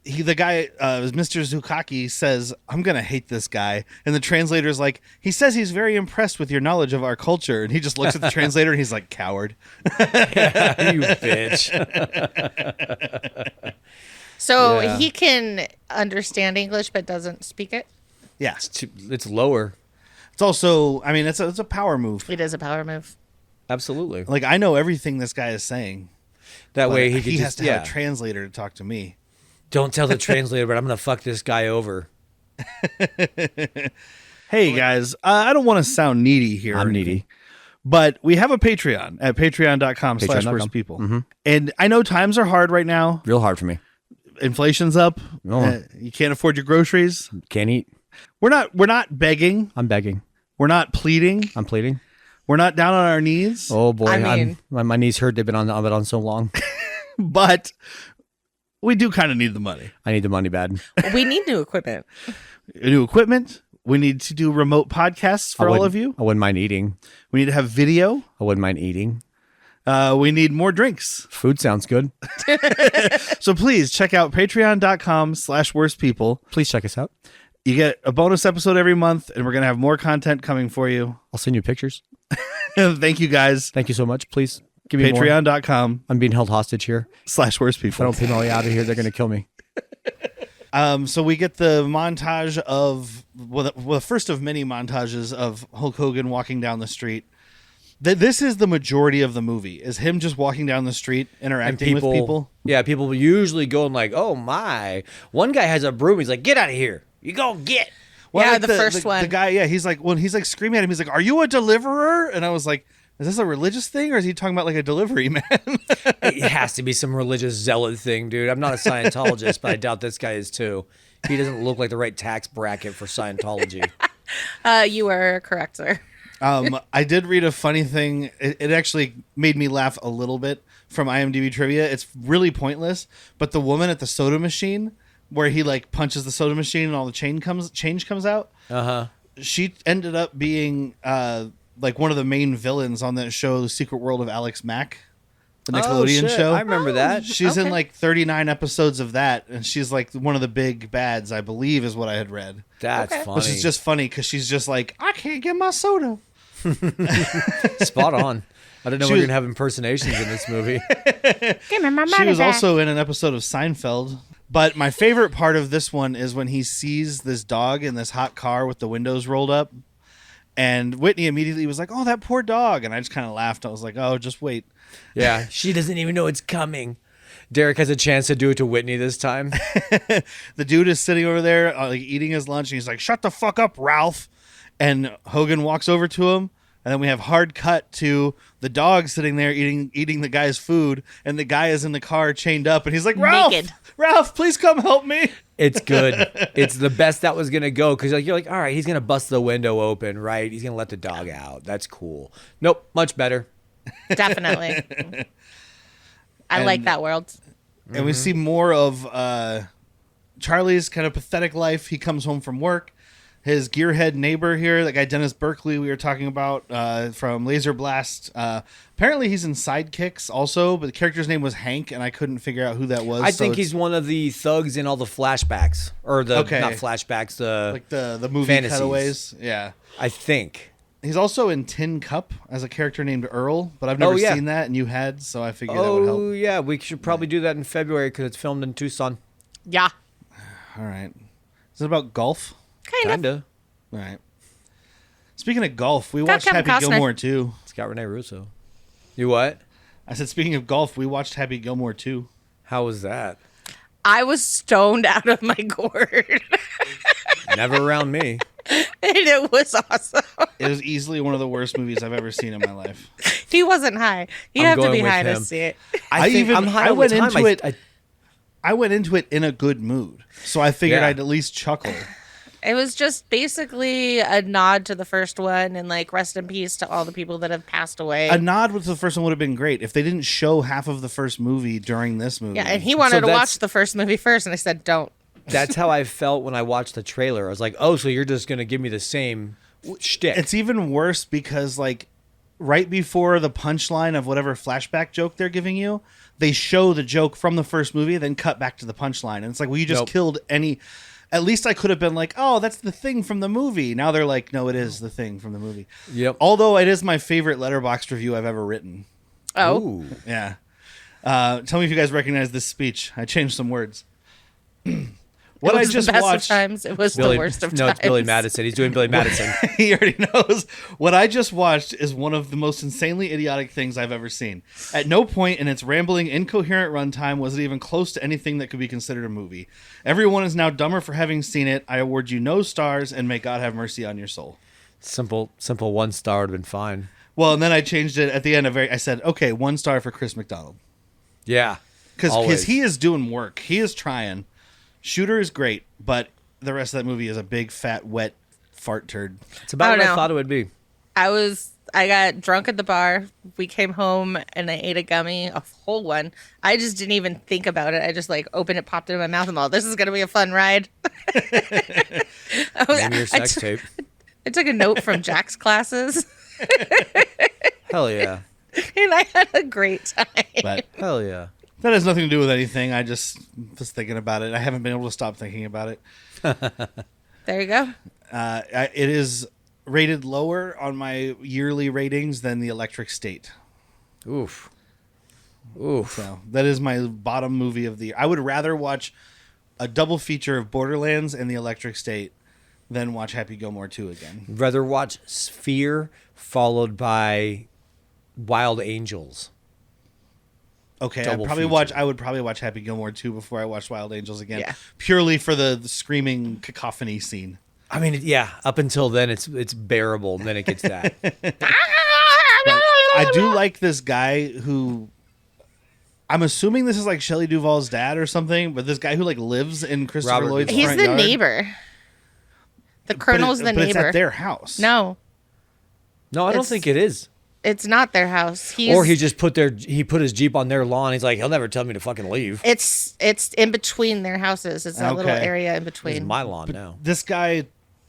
guy, Mr. Zukaki, says, "I'm gonna hate this guy," and the translator's like, "He says he's very impressed with your knowledge of our culture," and he just looks at the translator and he's like, "Coward." You bitch. So Yeah. he can understand English but doesn't speak it. Yeah, It's lower. it's also, I mean, it's a power move. It is a power move. Absolutely. Like, I know everything this guy is saying. That but way he could has to have a translator to talk to me. Don't tell the translator, but I'm going to fuck this guy over. Hey guys, I don't want to sound needy here. I'm needy. But we have a Patreon at patreon.com/worstpeople. Mm-hmm. And I know times are hard right now. Real hard for me. Inflation's up. Oh. You can't afford your groceries. Can't eat. We're not begging. I'm begging. We're not pleading. I'm pleading. We're not down on our knees. Oh boy, I mean- my knees hurt. They've been on so long. But we do kind of need the money. I need the money bad. We need new equipment. New equipment. We need to do remote podcasts for all of you. I wouldn't mind eating. We need to have video. I wouldn't mind eating. We need more drinks. Food sounds good. So please check out patreon.com/worstpeople. Please check us out. You get a bonus episode every month, and we're going to have more content coming for you. I'll send you pictures. Thank you guys. Thank you so much. Please give me more. Patreon.com/worstpeople. I'm being held hostage here. If I don't pay my way out of here, they're going to kill me. So we get the montage of, the first of many montages of Hulk Hogan walking down the street. This is the majority of the movie, is him just walking down the street, interacting with people. Yeah, people usually going like, oh my. One guy has a broom. He's like, get out of here. You go get. Well, Yeah, like the first one. The guy, yeah, he's like, when he's like screaming at him, he's like, "Are you a deliverer?" And I was like, is this a religious thing, or is he talking about like a delivery man? It has to be some religious zealot thing, dude. I'm not a Scientologist, but I doubt this guy is too. He doesn't look like the right tax bracket for Scientology. You are correct, sir. I did read a funny thing. It actually made me laugh a little bit from IMDb trivia. It's really pointless, but the woman at the soda machine, where he like punches the soda machine and all the change comes out. She ended up being like one of the main villains on that show, The Secret World of Alex Mack, the Nickelodeon show. I remember that. She's in like 39 episodes of that, and she's like one of the big bads, I believe, is what I had read. That's funny. Which is just funny because she's just like, I can't get my soda. Spot on. I didn't know we were going to have impersonations in this movie. Give me my money She was back. also in an episode of Seinfeld. But my favorite part of this one is when he sees this dog in this hot car with the windows rolled up. And Whitney immediately was like, "Oh, that poor dog." And I just kind of laughed. I was like, "Oh, just wait." Yeah, she doesn't even know it's coming. Derek has a chance to do it to Whitney this time. The dude is sitting over there like eating his lunch, and he's like, "Shut the fuck up, Ralph." And Hogan walks over to him, and then we have hard cut to the dog sitting there eating the guy's food, and the guy is in the car chained up, and he's like, Naked. Ralph, please come help me." It's good. It's the best that was going to go because you're like, all right, he's going to bust the window open, right? He's going to let the dog out. That's cool. Nope, much better. Definitely. I like that world. And we see more of Charlie's kind of pathetic life. He comes home from work. His gearhead neighbor here, that guy Dennis Berkeley we were talking about from Laser Blast. Apparently he's in Sidekicks also, but the character's name was Hank, and I couldn't figure out who that was. I think he's one of the thugs in all the flashbacks. Or the, not flashbacks, like the movie fantasies. Cutaways. Yeah. I think. He's also in Tin Cup as a character named Earl, but I've never seen that, and you had, so I figured that would help. Oh, yeah, we should probably do that in February because it's filmed in Tucson. Yeah. All right. Is it about golf? Kinda. All right. Speaking of golf, we Got watched Kevin Happy Costner. Gilmore 2. It's got Rene Russo. You what? I said, speaking of golf, we watched Happy Gilmore 2. How was that? I was stoned out of my gourd. Never around me. And it was awesome. It was easily one of the worst movies I've ever seen in my life. He wasn't high. You I'm have to going be with high to him. see it. I went into it in a good mood, so I figured Yeah. I'd at least chuckle. It was just basically a nod to the first one and like rest in peace to all the people that have passed away. A nod with the first one would have been great if they didn't show half of the first movie during this movie. Yeah, and he wanted to that's- watch the first movie first, and I said, "Don't." That's how I felt when I watched the trailer. I was like, oh, so you're just going to give me the same shtick. It's even worse because, like, right before the punchline of whatever flashback joke they're giving you, they show the joke from the first movie, then cut back to the punchline. And it's like, well, you just killed any... At least I could have been like, oh, that's the thing from the movie. Now they're like, no, it is the thing from the movie. Yep. Although it is my favorite Letterboxd review I've ever written. Oh, Ooh. Yeah. Tell me if you guys recognize this speech. I changed some words. What it I was just the best watched... of times. It was Billy, the worst of no, times. it's Billy Madison. He's doing Billy Madison. He already knows. What I just watched is one of the most insanely idiotic things I've ever seen. At no point in its rambling, incoherent runtime was it even close to anything that could be considered a movie. Everyone is now dumber for having seen it. I award you no stars, and may God have mercy on your soul. Simple 1 star would have been fine. Well, and then I changed it at the end. I said, okay, 1 star for Chris McDonald. Yeah. Because always. he is doing work. He is trying. Shooter is great, but the rest of that movie is a big, fat, wet fart turd. It's about I what don't I know. thought it would be. I got drunk at the bar. We came home and I ate a gummy, a whole one. I just didn't even think about it. I just like opened it, popped it in my mouth, and all. This is gonna be a fun ride. Name your sex tape. I took a note from Jack's classes, Hell yeah. and I had a great time. But Hell yeah. that has nothing to do with anything. I just was thinking about it. I haven't been able to stop thinking about it. There you go. It is rated lower on my yearly ratings than the Electric State. Oof. Oof. So that is my bottom movie of the year. I would rather watch a double feature of Borderlands and the Electric State than watch Happy Gilmore 2 again. Rather watch Sphere followed by Wild Angels. Okay, Double I would probably watch Happy Gilmore 2 before I watch Wild Angels again. Yeah. Purely for the screaming cacophony scene. I mean, yeah, up until then it's bearable, and then it gets that. But I do like this guy who... I'm assuming this is like Shelley Duvall's dad or something, but this guy who like lives in Christopher Robert Lloyd's He's front the yard. neighbor. The colonel's the But it's neighbor. at their house. No, No, I don't It's- think it is. it's not their house. Or he just put his Jeep on their lawn. He's like, he'll never tell me to fucking leave. It's in between their houses. It's that little Okay. area in It's between. my lawn now. This guy,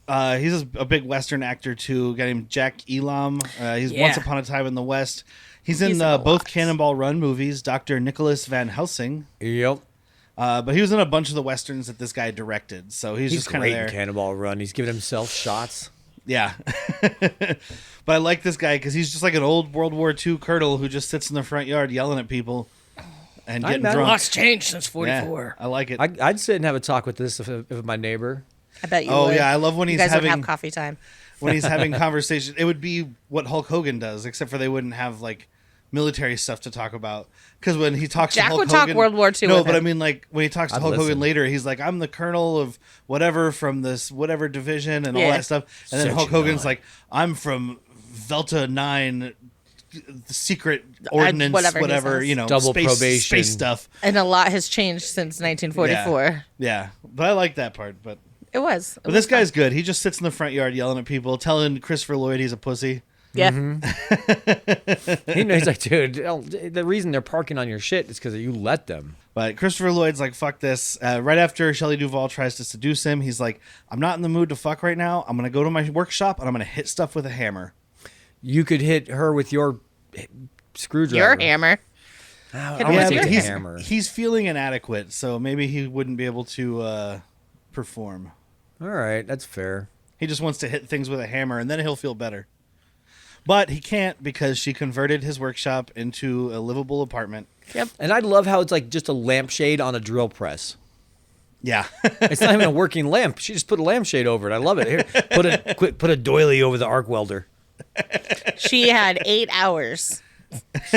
he's a big Western actor too. A guy named Jack Elam. He's Yeah. Once Upon a Time in the West. He's in He's in a both lot. Cannonball Run movies. Dr. Nicholas Van Helsing. Yep. But he was in a bunch of the westerns that this guy directed. So he's just kind of great there. in Cannonball Run. He's giving himself shots. Yeah. But I like this guy because he's just like an old World War II colonel who just sits in the front yard yelling at people and getting met him. drunk. Lots changed since Yeah, 44. I like it. I'd sit and have a talk with this if my neighbor. I bet you Oh, would. yeah, I love when you he's guys having- would have coffee time. When he's having conversations, it would be what Hulk Hogan does, except for they wouldn't have like military stuff to talk about. Because when he talks Jack to Hulk would talk Hogan, World War II No, with but him. I mean, like when he talks to I'd Hulk Hogan listen. later, he's like, "I'm the colonel of whatever from this whatever division and all Yeah. that stuff." And then Section Hulk Hogan's 9. like, "I'm from Velta 9, the secret ordnance, whatever he whatever says. you know, Double space, probation. space stuff." And a lot has changed since 1944. Yeah, but I like that part. But It was. but this guy's good. He just sits in the front yard yelling at people, telling Christopher Lloyd he's a pussy. Yeah. He's like, dude, the reason they're parking on your shit is because you let them. But Christopher Lloyd's like, fuck this. Right after Shelley Duvall tries to seduce him, he's like, I'm not in the mood to fuck right now. I'm going to go to my workshop and I'm going to hit stuff with a hammer. You could hit her with your screwdriver. Your hammer. I Yeah, don't want to but take a he's, hammer. he's feeling inadequate, so maybe he wouldn't be able to perform. All right, that's fair. He just wants to hit things with a hammer and then he'll feel better. But he can't because she converted his workshop into a livable apartment. Yep. And I love how it's like just a lampshade on a drill press. Yeah. It's not even a working lamp. She just put a lampshade over it. I love it. Here, put a doily over the arc welder. She had 8 hours.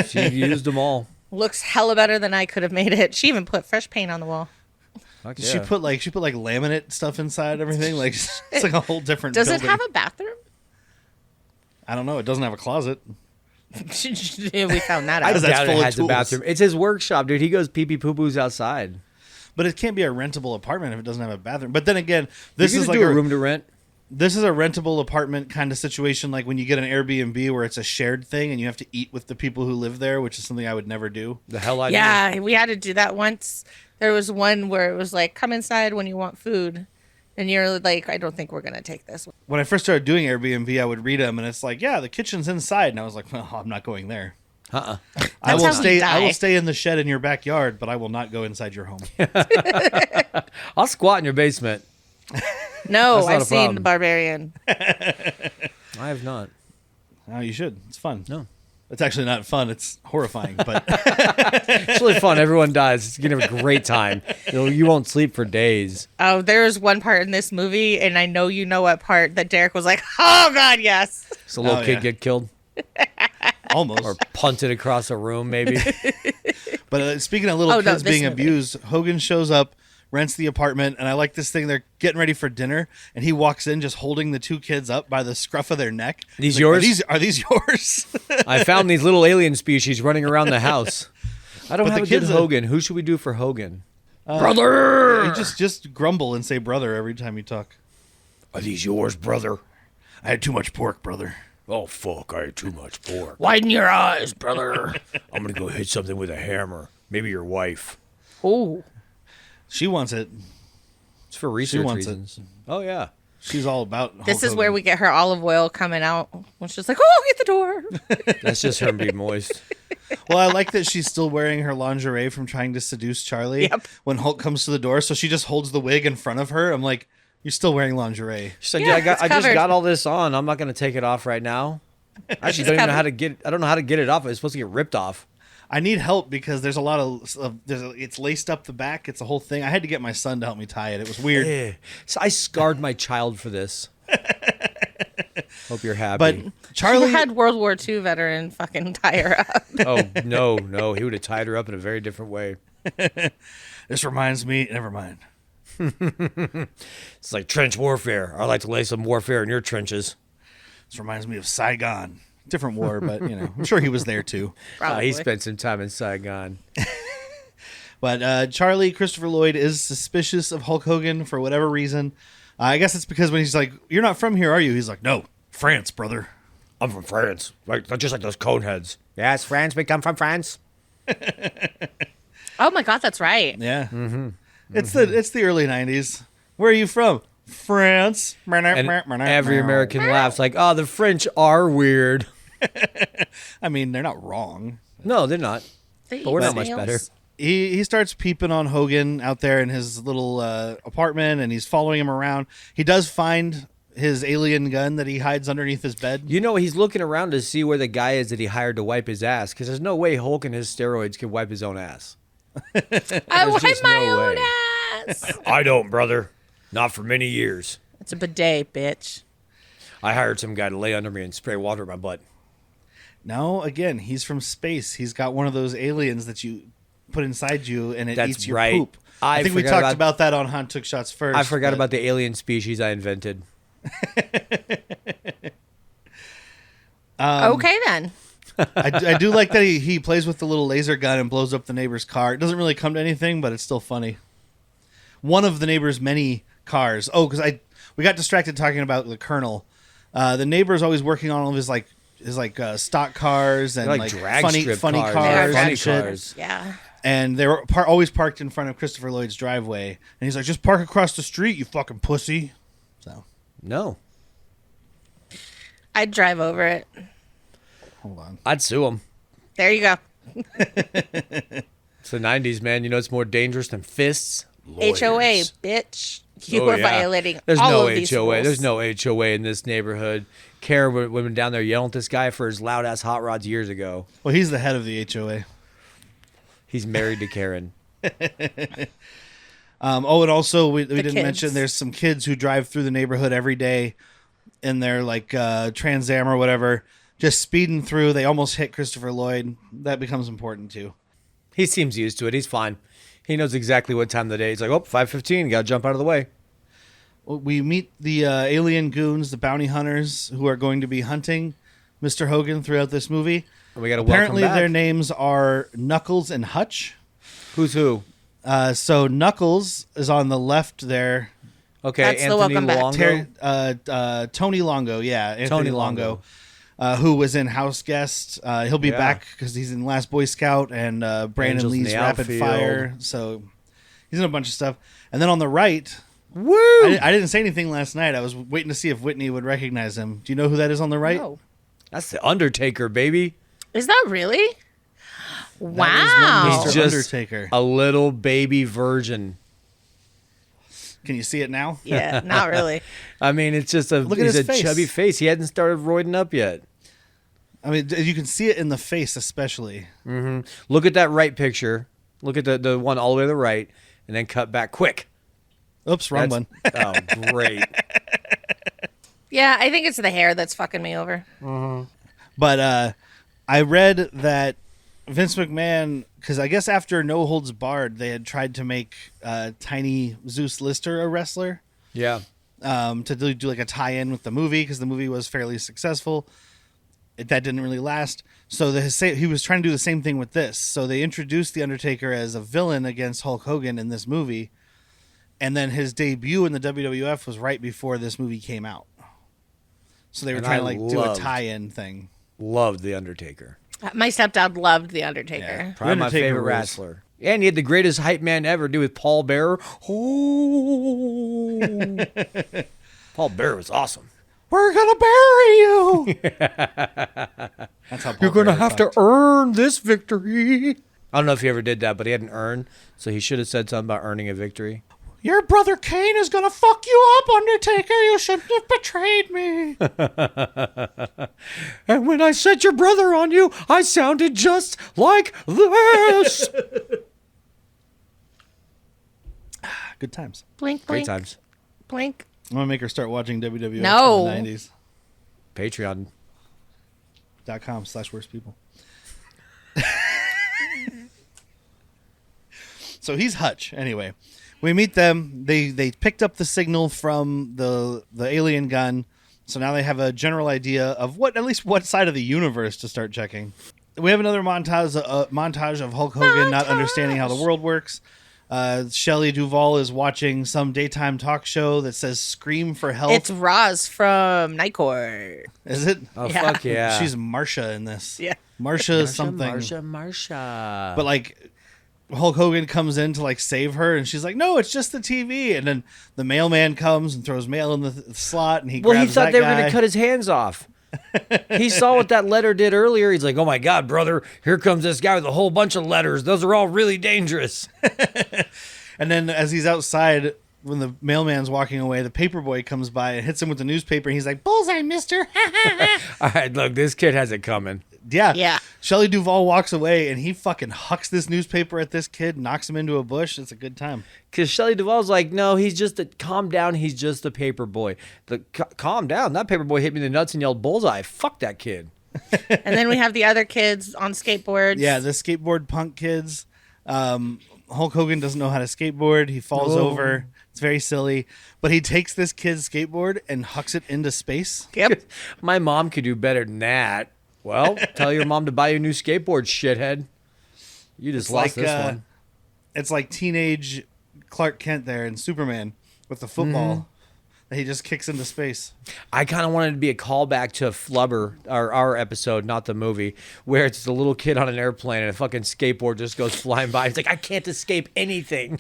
She used them all. Looks hella better than I could have made it. She even put fresh paint on the wall. Fuck She yeah. put like laminate stuff inside everything. Like it's like a whole different Does building. it have a bathroom? I don't know. It doesn't have a closet. We found that I out. that's doubt it full of has a tools. bathroom. It's his workshop, dude. He goes pee-pee poo-poos outside. But it can't be a rentable apartment if it doesn't have a bathroom. But then again, this You is could like do a room to rent. This is a rentable apartment kind of situation, like when you get an Airbnb where it's a shared thing and you have to eat with the people who live there, which is something I would never do. The hell I do. Yeah, we had to do that once. There was one where it was like, come inside when you want food. And you're like, I don't think we're going to take this. When I first started doing Airbnb, I would read them, and it's like, yeah, the kitchen's inside, and I was like, well, I'm not going there. Uh-uh. I will how you stay. I will die. stay in the shed in your backyard, but I will not go inside your home. I'll squat in your basement. No, That's not I've a seen problem. The Barbarian. I have not. Oh, you should. It's fun. No. It's actually not fun. It's horrifying, but It's really fun. Everyone dies. It's going to have a great time. You won't sleep for days. Oh, there's one part in this movie, and I know you know what part, that Derek was like, oh, God, yes. So a little Oh, kid yeah. get killed almost. or punted across a room, maybe. But speaking of little Oh, no, kids this being movie. abused, Hogan shows up, rents the apartment, and I like this thing. They're getting ready for dinner, and he walks in just holding the two kids up by the scruff of their neck. These He's yours? Are these yours? I found these little alien species running around the house. I don't But have the a good kids are- Hogan. Who should we do for Hogan? Brother! You just grumble and say brother every time you talk. Are these yours, brother? I had too much pork, brother. Oh, fuck. I had too much pork. Widen your eyes, brother. I'm going to go hit something with a hammer. Maybe your wife. Oh. She wants it. It's for research wants it. reasons. Oh, yeah. She's all about This Hulk is where Hogan. we get her olive oil coming out. When she's like, oh, get the door. That's just her being moist. Well, I like that she's still wearing her lingerie from trying to seduce Charlie Yep. when Hulk comes to the door. So she just holds the wig in front of her. I'm like, you're still wearing lingerie. She's like, Yeah, yeah, it's I just covered. got all this on. I'm not going to take it off right now. I actually don't even know how to get. I don't know how to get it off. It's supposed to get ripped off. I need help because there's a lot of it's laced up the back. It's a whole thing. I had to get my son to help me tie it. It was weird. Eh. So I scarred my child for this. Hope you're happy. But Charlie She had World War II veteran fucking tie her up. Oh no, he would have tied her up in a very different way. This reminds me. Never mind. It's like trench warfare. I like to lay some warfare in your trenches. This reminds me of Saigon. Different war, but I'm sure he was there too. Probably. He spent some time in Saigon. But Charlie, Christopher Lloyd, is suspicious of Hulk Hogan for whatever reason. I guess it's because when he's like, "You're not from here, are you?" He's like, "No, France, brother." I'm from France, like just like those coneheads. Yes, France. We come from France. Oh my God, that's right. Yeah, it's the early '90s. Where are you from? France. And every American laughs like, "Oh, the French are weird." I mean, they're not wrong. No, they're not. They But we're eat not much snails. better. He starts peeping on Hogan out there in his little apartment, and he's following him around. He does find his alien gun that he hides underneath his bed. You know, he's looking around to see where the guy is that he hired to wipe his ass, because there's no way Hulk and his steroids can wipe his own ass. I wipe just my no own way. ass. I don't, brother. Not for many years. It's a bidet, bitch. I hired some guy to lay under me and spray water in my butt. No, again, he's from space. He's got one of those aliens that you put inside you, and it That's eats your right. poop. I think we forgot talked about that on Han Took Shots First. I forgot but- about the alien species I invented. Okay, then. I do like that he plays with the little laser gun and blows up the neighbor's car. It doesn't really come to anything, but it's still funny. One of the neighbor's many cars. Oh, because we got distracted talking about the Colonel. The neighbor's always working on all of his stock cars and They're like drag funny strip funny cars. They are cars funny and shit. cars. Yeah. And they were always parked in front of Christopher Lloyd's driveway. And he's like, "Just park across the street, you fucking pussy." So No. I'd drive over it. hold on. I'd sue him. There you go. It's the 90s, man. You know it's more dangerous than fists? HOA, Lawyers. bitch. You Oh, are yeah. violating There's all no of these HOA. rules. There's no HOA in this neighborhood. Karen women down there yelling at this guy for his loud ass hot rods years ago. Well, he's the head of the HOA. He's married to Karen. And also we didn't kids. mention there's some kids who drive through the neighborhood every day in their Trans Am or whatever, just speeding through. They almost hit Christopher Lloyd. That becomes important too. He seems used to it. He's fine. He knows exactly what time of the day. He's like, oh, 5:15. Got to jump out of the way. We meet the alien goons, the bounty hunters, who are going to be hunting Mr. Hogan throughout this movie. We got to Apparently, welcome back. their names are Knuckles and Hutch. Who's who? So Knuckles is on the left there. Okay, That's the Anthony welcome back. Longo. Tony Longo, yeah, Anthony Tony Longo, Longo. who was in House Guest. He'll be Yeah. back because he's in Last Boy Scout and Brandon Angels in Lee's the Rapid Outfield. Fire. So he's in a bunch of stuff. And then on the right, Woo! I didn't say anything last night. I was waiting to see if Whitney would recognize him. Do you know who that is on the right? No. That's the Undertaker, baby. Is that really? That is Wow. Mr. He's just Undertaker. a little baby virgin. Can you see it now? Yeah, not really. I mean, it's just Look at he's his a face. chubby face. He hadn't started roiding up yet. I mean, you can see it in the face, especially. Look at that right picture. Look at the one all the way to the right, and then cut back quick. Oops, wrong one. Oh, great. Yeah, I think it's the hair that's fucking me over. But I read that Vince McMahon, because I guess after No Holds Barred, they had tried to make Tiny Zeus Lister a wrestler Yeah. to do like a tie-in with the movie because the movie was fairly successful. That didn't really last. So he was trying to do the same thing with this. So they introduced The Undertaker as a villain against Hulk Hogan in this movie. And then his debut in the WWF was right before this movie came out. So they were And trying I to do a loved- tie-in thing. Loved The Undertaker. My stepdad loved The Undertaker. Probably my Undertaker favorite rules. wrestler. And he had the greatest hype man ever do with Paul Bearer. Oh. Paul Bearer was awesome. We're gonna bury you. That's how Paul You're going to Bearer have talked. to earn this victory. I don't know if he ever did that, but he had an earn, so he should have said something about earning a victory. Your brother Kane is gonna fuck you up, Undertaker. You shouldn't have betrayed me. And when I set your brother on you, I sounded just like this. Good times. Blink, Great blink, times. blink. I'm gonna make her start watching WWF No. from the 90s. Patreon. .com/worst people. So he's Hutch. Anyway, we meet them. They picked up the signal from the alien gun, so now they have a general idea of at least what side of the universe to start checking. We have another montage of Hulk Hogan not understanding how the world works. Shelley Duvall is watching some daytime talk show that says "Scream for Help." It's Roz from Night Court. Is it? Oh, Yeah. fuck yeah. She's Marsha in this. Yeah. Marsha is something. Marsha. But like Hulk Hogan comes in to like save her, and she's like, "No, it's just the TV." And then the mailman comes and throws mail in the slot, and he Well, he grabs thought that they were guy. going to cut his hands off. He saw what that letter did earlier. He's like, oh my God, brother, here comes this guy with a whole bunch of letters. Those are all really dangerous. And then as he's outside, when the mailman's walking away, the paperboy comes by and hits him with the newspaper, and he's like, "Bullseye, mister." All right, look, this kid has it coming. Yeah. Yeah. Shelley Duvall walks away, and he fucking hucks this newspaper at this kid, knocks him into a bush. It's a good time. Because Shelley Duvall's like, no, he's just calm down. He's just a paper boy. Calm down. That paper boy hit me in the nuts and yelled bullseye. Fuck that kid. And then we have the other kids on skateboards. Yeah, the skateboard punk kids. Hulk Hogan doesn't know how to skateboard. He falls Oh. over. It's very silly. But he takes this kid's skateboard and hucks it into space. Yep. My mom could do better than that. Well, tell your mom to buy you a new skateboard, shithead. You just lost this one. It's like teenage Clark Kent there in Superman with the football that he just kicks into space. I kind of wanted to be a callback to Flubber, our episode, not the movie, where it's the little kid on an airplane and a fucking skateboard just goes flying by. It's like, I can't escape anything.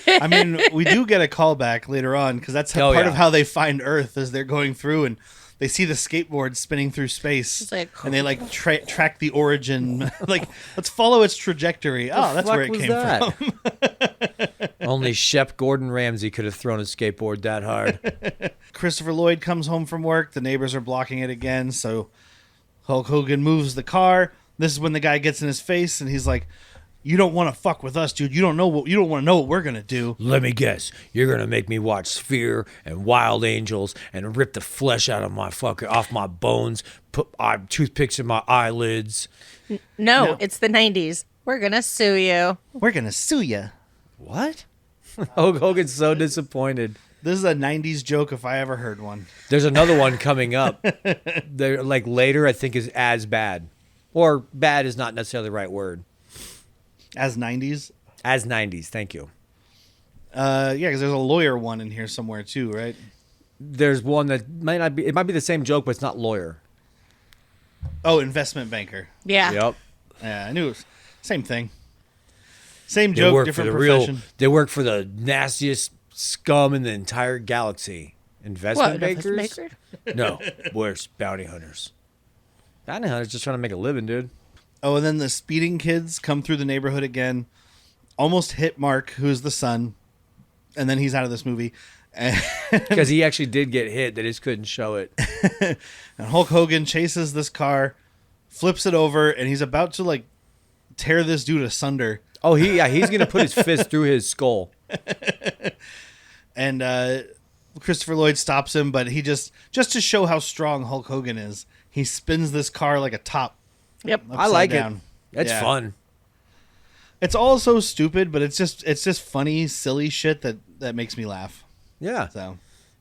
I mean, we do get a callback later on because that's Oh, part yeah. of how they find Earth as they're going through and they see the skateboard spinning through space. It's like- and they like track the origin. Like, let's follow its trajectory. Oh, that's fuck where it was came that? from. Only Shep Gordon Ramsay could have thrown a skateboard that hard. Christopher Lloyd comes home from work. The neighbors are blocking it again. So Hulk Hogan moves the car. This is when the guy gets in his face and he's like, "You don't want to fuck with us, dude. You don't want to know what we're gonna do." Let me guess. You're going to make me watch Sphere and Wild Angels and rip the flesh out of off my bones, put toothpicks in my eyelids. No, it's the 90s. We're going to sue you. We're gonna sue you. What? Hulk Hogan's so disappointed. This is a 90s joke if I ever heard one. There's another one coming up. They're like later, I think, is as bad. Or bad is not necessarily the right word. As 90s? As 90s, thank you. Yeah, because there's a lawyer one in here somewhere too, right? There's one that might not be, it might be the same joke, but it's not lawyer. Oh, investment banker. Yeah. Yep. Yeah, I knew it was same thing. Same They joke, work different for the profession. they work for the nastiest scum in the entire galaxy. Investment bankers? Maker? No, worse, bounty hunters. Bounty hunters just trying to make a living, dude. Oh, and then the speeding kids come through the neighborhood again, almost hit Mark, who's the son, and then he's out of this movie. Because he actually did get hit. They just couldn't show it. And Hulk Hogan chases this car, flips it over, and he's about to like tear this dude asunder. Oh, he's gonna put his fist through his skull. And Christopher Lloyd stops him, but he just to show how strong Hulk Hogan is, he spins this car like a top. Yep. I like down. it. It's fun. It's all so stupid, but it's just funny, silly shit that makes me laugh. Yeah. So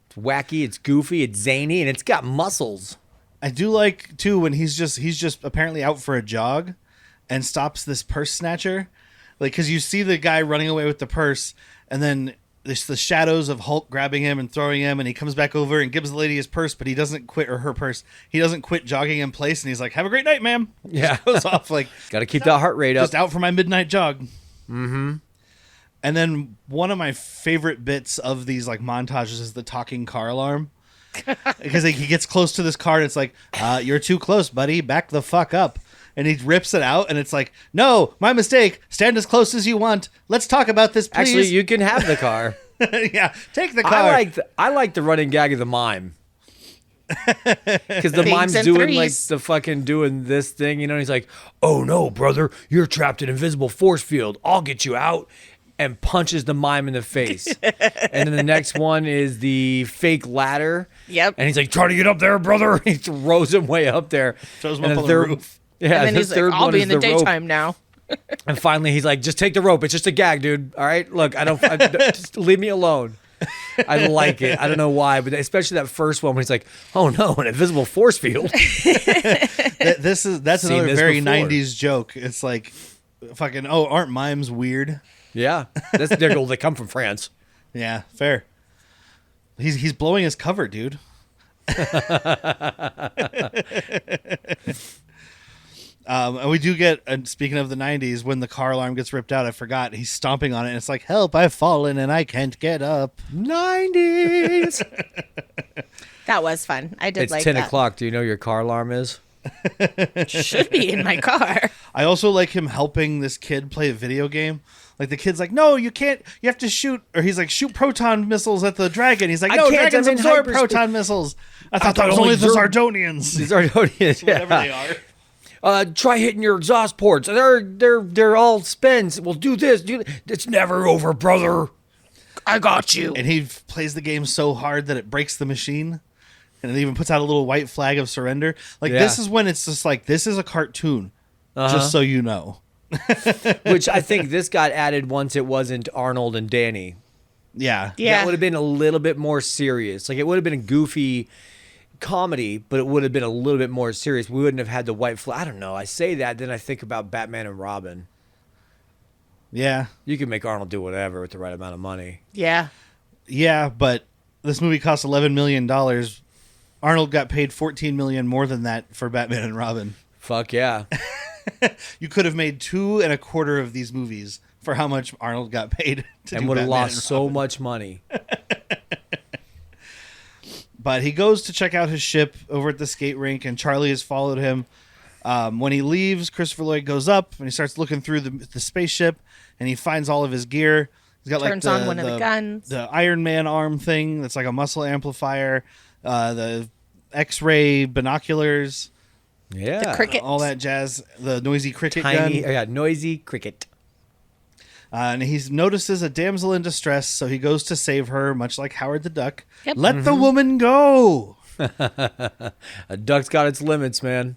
It's wacky, it's goofy, it's zany, and it's got muscles. I do like too when he's just apparently out for a jog and stops this purse snatcher, like because you see the guy running away with the purse, and then there's the shadows of Hulk grabbing him and throwing him, and he comes back over and gives the lady his purse, but he doesn't quit, or her purse. He doesn't quit jogging in place, and he's like, "Have a great night, ma'am." Yeah. Just goes off like, Got to keep that heart rate up. just out for my midnight jog. Mm-hmm. And then one of my favorite bits of these like montages is the talking car alarm. Because like, he gets close to this car and it's like, you're too close, buddy. Back the fuck up. And he rips it out and it's like, no, my mistake. Stand as close as you want. Let's talk about this, please. Actually, you can have the car. Yeah, take the car. I like the running gag of the mime. Because the Things mime's and doing threes. like the fucking doing this thing, you know, and he's like, "Oh no, brother, you're trapped in an invisible force field. I'll get you out." And punches the mime in the face. And then the next one is the fake ladder. Yep. And he's like, "Try to get up there, brother." He throws him way up there. Throws him And up the on the roof. Yeah, And then the he's like, third I'll one be is in the rope. daytime now. And finally, he's like, "Just take the rope. It's just a gag, dude. All right, look, just leave me alone." I like it. I don't know why, but especially that first one when he's like, "Oh no, an invisible force field." That's Seen another this very before. 90s joke. It's like, fucking, oh, aren't mimes weird? Yeah, they come from France. Yeah, fair. He's blowing his cover, dude. And we do get, speaking of the 90s, when the car alarm gets ripped out, I forgot, he's stomping on it, and it's like, help, I've fallen, and I can't get up. 90s. That was fun. I did It's like 10 that. o'clock. Do you know your car alarm is? Should be in my car. I also like him helping this kid play a video game. Like, the kid's like, no, you can't, you have to shoot, or he's like, shoot proton missiles at the dragon. He's like, I no, can't, dragons I'm in absorb hyperspace. proton missiles. I thought that was only the Zardonians. These are Whatever they are. Try hitting your exhaust ports. They're all spins. We'll do this. It's never over, brother. I got you. And he plays the game so hard that it breaks the machine. And it even puts out a little white flag of surrender. Like, Yeah. this is when it's just like, this is a cartoon. Just so you know. Which I think this got added once it wasn't Arnold and Danny. Yeah. Yeah. That would have been a little bit more serious. Like, it would have been a goofy comedy, but it would have been a little bit more serious. We wouldn't have had the white flag. I don't know. I say that, then I think about Batman and Robin. Yeah. You can make Arnold do whatever with the right amount of money. Yeah. Yeah, but this movie cost $11 million. Arnold got paid $14 million more than that for Batman and Robin. Fuck yeah. You could have made 2.25 of these movies for how much Arnold got paid to And do would have Batman lost and so Robin. much money. But he goes to check out his ship over at the skate rink, and Charlie has followed him. When he leaves, Christopher Lloyd goes up and he starts looking through the spaceship, and he finds all of his gear. He's got Turns on one of the guns. the Iron Man arm thing that's like a muscle amplifier, the X-ray binoculars, Yeah. The cricket. all that jazz. The noisy cricket Tiny, gun. yeah, noisy cricket. And he notices a damsel in distress, so he goes to save her, much like Howard the Duck. Yep. Let the woman go. A duck's got its limits, man.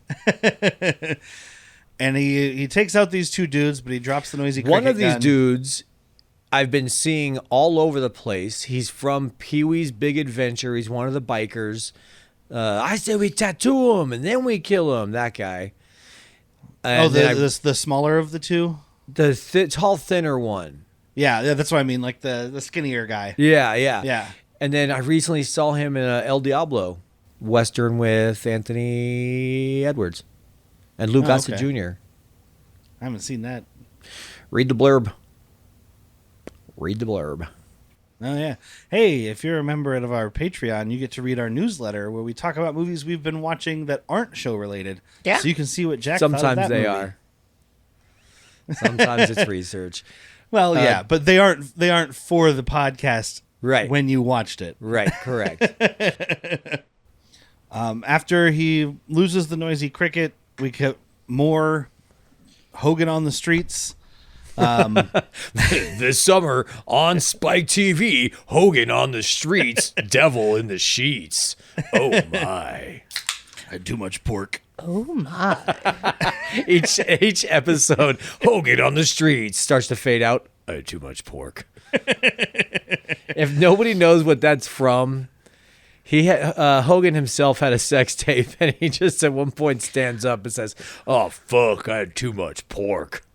And he takes out these two dudes, but he drops the noisy cricket One of these gun. dudes I've been seeing all over the place. He's from Pee-wee's Big Adventure. He's one of the bikers. I say we tattoo him and then we kill him. That guy. And the smaller of the two? The tall, thinner one. Yeah, that's what I mean. Like the skinnier guy. Yeah. And then I recently saw him in El Diablo Western with Anthony Edwards and Lou Gossett Jr. I haven't seen that. Read the blurb. Oh, yeah. Hey, if you're a member of our Patreon, you get to read our newsletter where we talk about movies we've been watching that aren't show-related. Yeah. So you can see what Jack thought of that movie. Are. Sometimes it's research. Well, yeah, but they aren't for the podcast when you watched it. Right, correct. After he loses the noisy cricket, we get more Hogan on the streets. This summer on Spike TV, Hogan on the streets, devil in the sheets. Oh my! I had too much pork. Oh my! each episode, Hogan on the streets starts to fade out. I had too much pork. If nobody knows what that's from, Hogan himself had a sex tape, and he just at one point stands up and says, "Oh fuck, I had too much pork."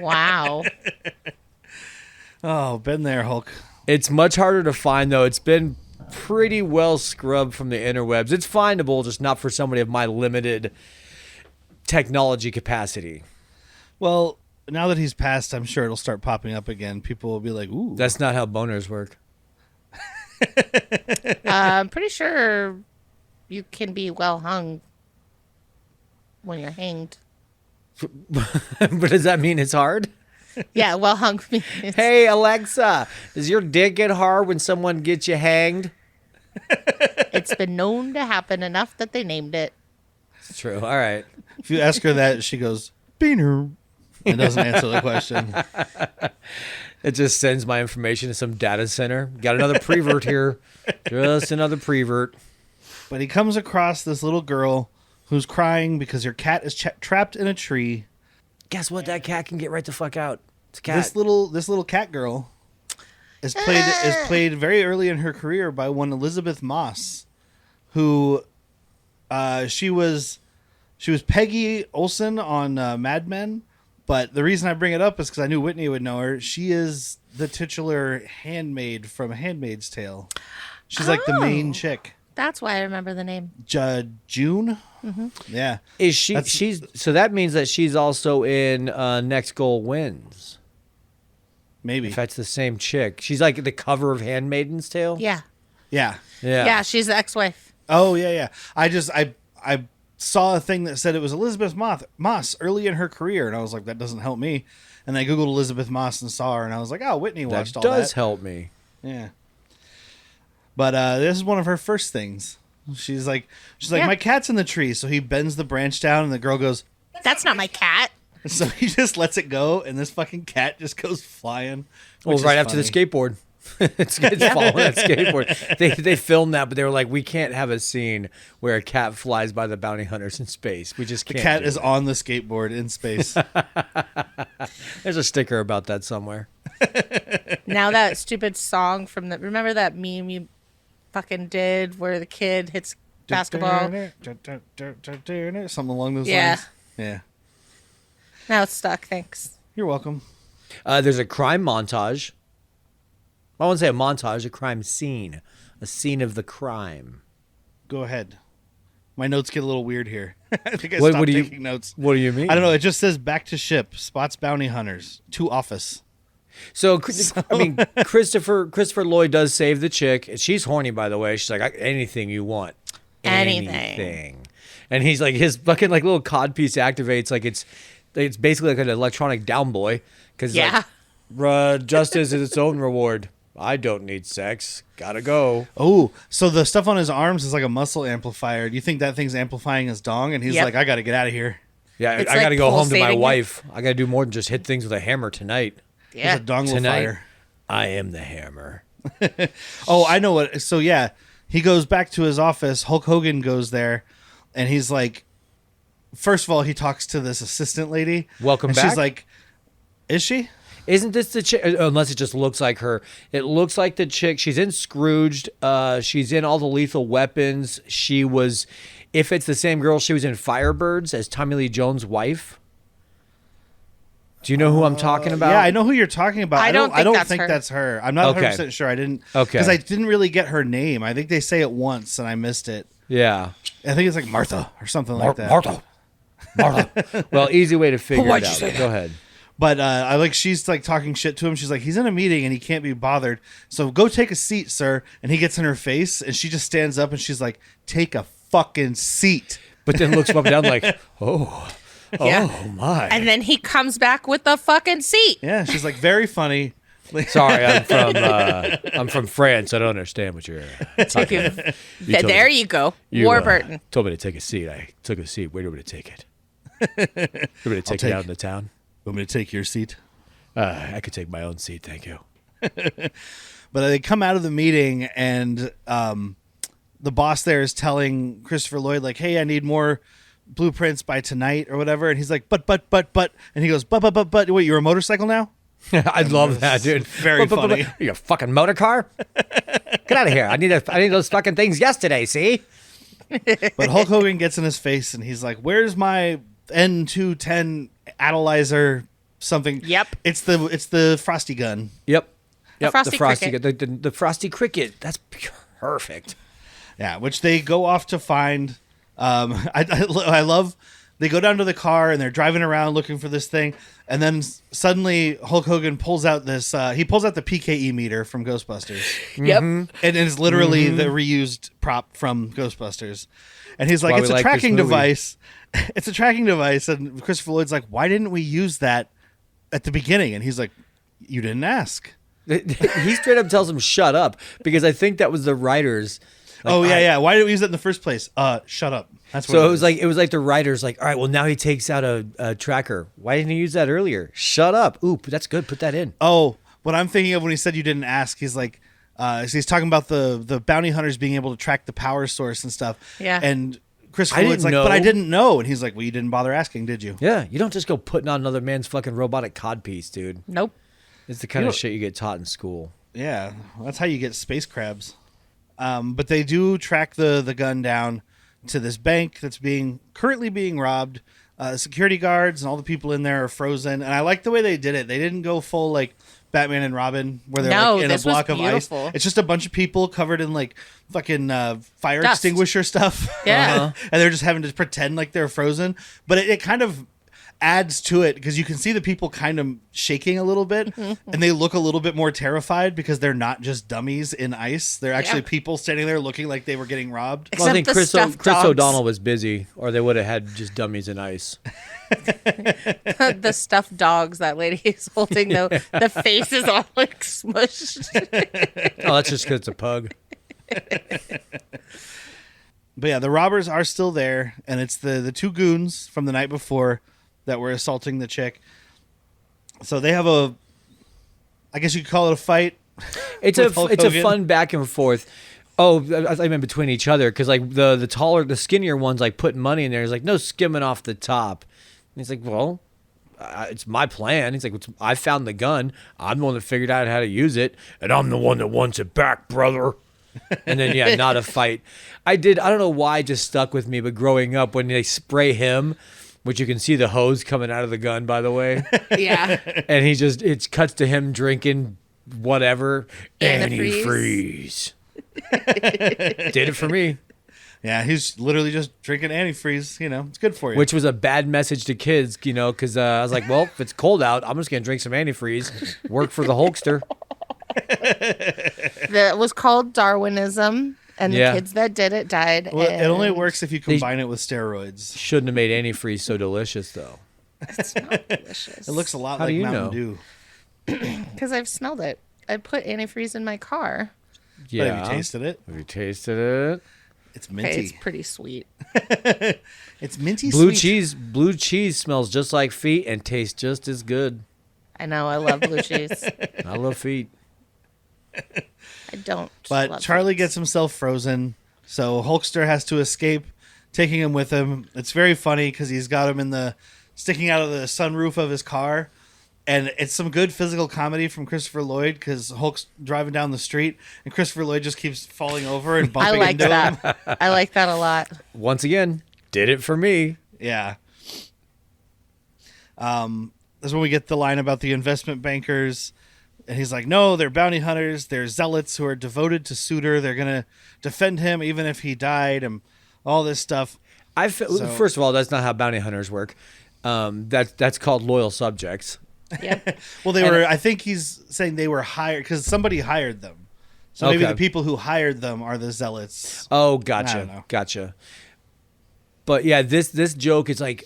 Wow. Oh, been there, Hulk. It's much harder to find, though. It's been pretty well scrubbed from the interwebs. It's findable, just not for somebody of my limited technology capacity. Well, now that he's passed, I'm sure it'll start popping up again. People will be like, ooh. That's not how boners work. I'm pretty sure you can be well hung when you're hanged. But does that mean it's hard? Yeah, well hung means. Hey, Alexa, does your dick get hard when someone gets you hanged? It's been known to happen enough that they named it. It's true. All right. If you ask her that, she goes, "Beaner," and doesn't answer the question. It just sends my information to some data center. Got another prevert here. Just another prevert. But he comes across this little girl who's crying because her cat is trapped in a tree. Guess what? That cat can get right the fuck out. It's a cat. This little cat girl is played very early in her career by one Elizabeth Moss, who she was Peggy Olson on Mad Men. But the reason I bring it up is because I knew Whitney would know her. She is the titular handmaid from Handmaid's Tale. She's like the main chick. That's why I remember the name. June? Mm-hmm. Yeah. Is she's so that means that she's also in Next Goal Wins. Maybe. If that's the same chick. She's like the cover of Handmaid's Tale? Yeah. Yeah. Yeah, she's the ex-wife. Oh, yeah. I saw a thing that said it was Elizabeth Moss early in her career, and I was like, that doesn't help me. And I Googled Elizabeth Moss and saw her, and I was like, oh, Whitney watched all that. That does help me. Yeah. But this is one of her first things. She's like, my cat's in the tree. So he bends the branch down, and the girl goes, "That's not my cat." So he just lets it go, and this fucking cat just goes flying. Well, right after the skateboard. it's following that skateboard. They filmed that, but they were like, we can't have a scene where a cat flies by the bounty hunters in space. We just can't. The cat is on the skateboard in space. There's a sticker about that somewhere. Now that stupid song from remember that meme you fucking did where the kid hits basketball? Something along those lines. Yeah. Now it's stuck. Thanks. You're welcome. There's a crime montage. I wouldn't say a montage, a crime scene. A scene of the crime. Go ahead. My notes get a little weird here. I think I stopped taking notes. What do you mean? I don't know. It just says back to ship, spots bounty hunters, to office. So I mean, Christopher Lloyd does save the chick. She's horny, by the way. She's like, anything you want. Anything. And he's like, his fucking like little codpiece activates like it's basically like an electronic down boy. Because justice is its own reward. I don't need sex. Gotta go. Oh, so the stuff on his arms is like a muscle amplifier. Do you think that thing's amplifying his dong? And he's like, I gotta get out of here. Yeah, I gotta go home to my wife. I gotta do more than just hit things with a hammer tonight. Yeah. It's a dongle fire. I am the hammer. Oh, I know what. So yeah, he goes back to his office. Hulk Hogan goes there, and he's like, first of all, he talks to this assistant lady. Welcome and back. She's like, is she? Isn't this the chick? Unless it just looks like her. It looks like the chick. She's in Scrooged. She's in all the Lethal Weapons. She was, if it's the same girl, she was in Firebirds as Tommy Lee Jones' wife. Do you know who I'm talking about? Yeah, I know who you're talking about. I don't think that's her. I'm not Okay. 100% sure. I didn't. Okay. Because I didn't really get her name. I think they say it once and I missed it. Yeah. I think it's like Martha or something like that. Martha. Well, easy way to figure Why'd it you out. say that? Go ahead. But I like she's like talking shit to him. She's like, he's in a meeting and he can't be bothered. So go take a seat, sir. And he gets in her face and she just stands up and she's like, take a fucking seat. But then looks up and down like, oh my. And then he comes back with the fucking seat. Yeah, she's like very funny. Sorry, I'm from France. I don't understand what you're talking about. There you go. Warburton. Told me to take a seat. I took a seat. Where do you want me to take it? You want me to take it out in the town? Want me to take your seat? I could take my own seat, thank you. But they come out of the meeting and the boss there is telling Christopher Lloyd like, hey, I need more blueprints by tonight or whatever. And he's like, but. And he goes, but. Wait, you're a motorcycle now? I love that, dude. Very funny. Are you a fucking motor car? Get out of here. I need those fucking things yesterday, see? But Hulk Hogan gets in his face and he's like, where's my N210 analyzer something? Yep. It's the Frosty gun. Yep. The Frosty Cricket. The Frosty Cricket. That's perfect. Yeah, which they go off to find. I love. They go down to the car and they're driving around looking for this thing, and then suddenly Hulk Hogan pulls out this. He pulls out the PKE meter from Ghostbusters. Yep. And it's literally the reused prop from Ghostbusters. And he's like, why it's we a like this tracking movie. device. It's a tracking device. And Christopher Lloyd's like, why didn't we use that at the beginning? And he's like, you didn't ask. He straight up tells him, shut up, because I think that was the writers. Like, yeah. Why didn't we use it in the first place? Shut up. That's what So it was like, it was like the writers like, all right, well, now he takes out a tracker. Why didn't he use that earlier? Shut up. Ooh, that's good. Put that in. Oh, what I'm thinking of when he said you didn't ask, he's like, so he's talking about the bounty hunters being able to track the power source and stuff. Yeah. And Christopher I Lloyd's like, didn't but I know. didn't know. And he's like, well, you didn't bother asking, did you? Yeah, you don't just go putting on another man's fucking robotic codpiece, dude. Nope. It's the kind of shit you get taught in school. Yeah, that's how you get space crabs. But they do track the gun down to this bank that's currently being robbed. Security guards and all the people in there are frozen. And I like the way they did it. They didn't go full like Batman and Robin where they're like in a this was block of ice. beautiful. It's just a bunch of people covered in like fucking fire Dust. extinguisher stuff. Yeah. And they're just having to pretend like they're frozen. But it kind of adds to it because you can see the people kind of shaking a little bit and they look a little bit more terrified because they're not just dummies in ice. They're actually people standing there looking like they were getting robbed. Well, I think the Chris stuffed Chris dogs. O'Donnell was busy, or they would have had just dummies in ice. The stuffed dogs that lady is holding, though, the face is all like smushed. Oh, that's just because it's a pug. But yeah, the robbers are still there, and it's the two goons from the night before that were assaulting the chick. So they have I guess you could call it a fight. It's with Hulk a Hogan. fun back and forth. Oh, I meant between each other, because like the taller, the skinnier one's like putting money in there. He's like, no skimming off the top. And he's like, well, it's my plan. He's like, I found the gun. I'm the one that figured out how to use it, and I'm the one that wants it back, brother. And then yeah, not a fight. I don't know why it just stuck with me, but growing up when they spray him, which you can see the hose coming out of the gun, by the way. Yeah. And it cuts to him drinking whatever. Antifreeze. Antifreeze. Did it for me. Yeah, he's literally just drinking antifreeze. It's good for you. Which was a bad message to kids, because I was like, well, if it's cold out, I'm just going to drink some antifreeze. Work for the Hulkster. That was called Darwinism, and the Yeah. kids that did it died. Well, it only and works if you combine it with steroids. Shouldn't have made antifreeze so delicious, though. It's not delicious. It looks a lot How do like you Mountain know? Dew. because I've smelled it. I put antifreeze in my car. Yeah. But have you tasted it? Have you tasted it? It's Okay, minty. it's pretty sweet. It's minty Blue sweet. Blue cheese smells just like feet and tastes just as good. I know. I love blue cheese. I love feet. I don't. But love Charlie it. gets himself frozen, so Hulkster has to escape, taking him with him. It's very funny because he's got him sticking out of the sunroof of his car, And it's some good physical comedy from Christopher Lloyd because Hulk's driving down the street and Christopher Lloyd just keeps falling over and bumping into him. I like that a lot. Once again, did it for me. Yeah. That's when we get the line about the investment bankers. And he's like, no, they're bounty hunters. They're zealots who are devoted to Suitor. They're going to defend him even if he died and all this stuff. First of all, that's not how bounty hunters work. That's called loyal subjects. Yep. Well, they were. I think he's saying they were hired because somebody hired them. So maybe the people who hired them are the zealots. Oh, gotcha. But yeah, this joke is like,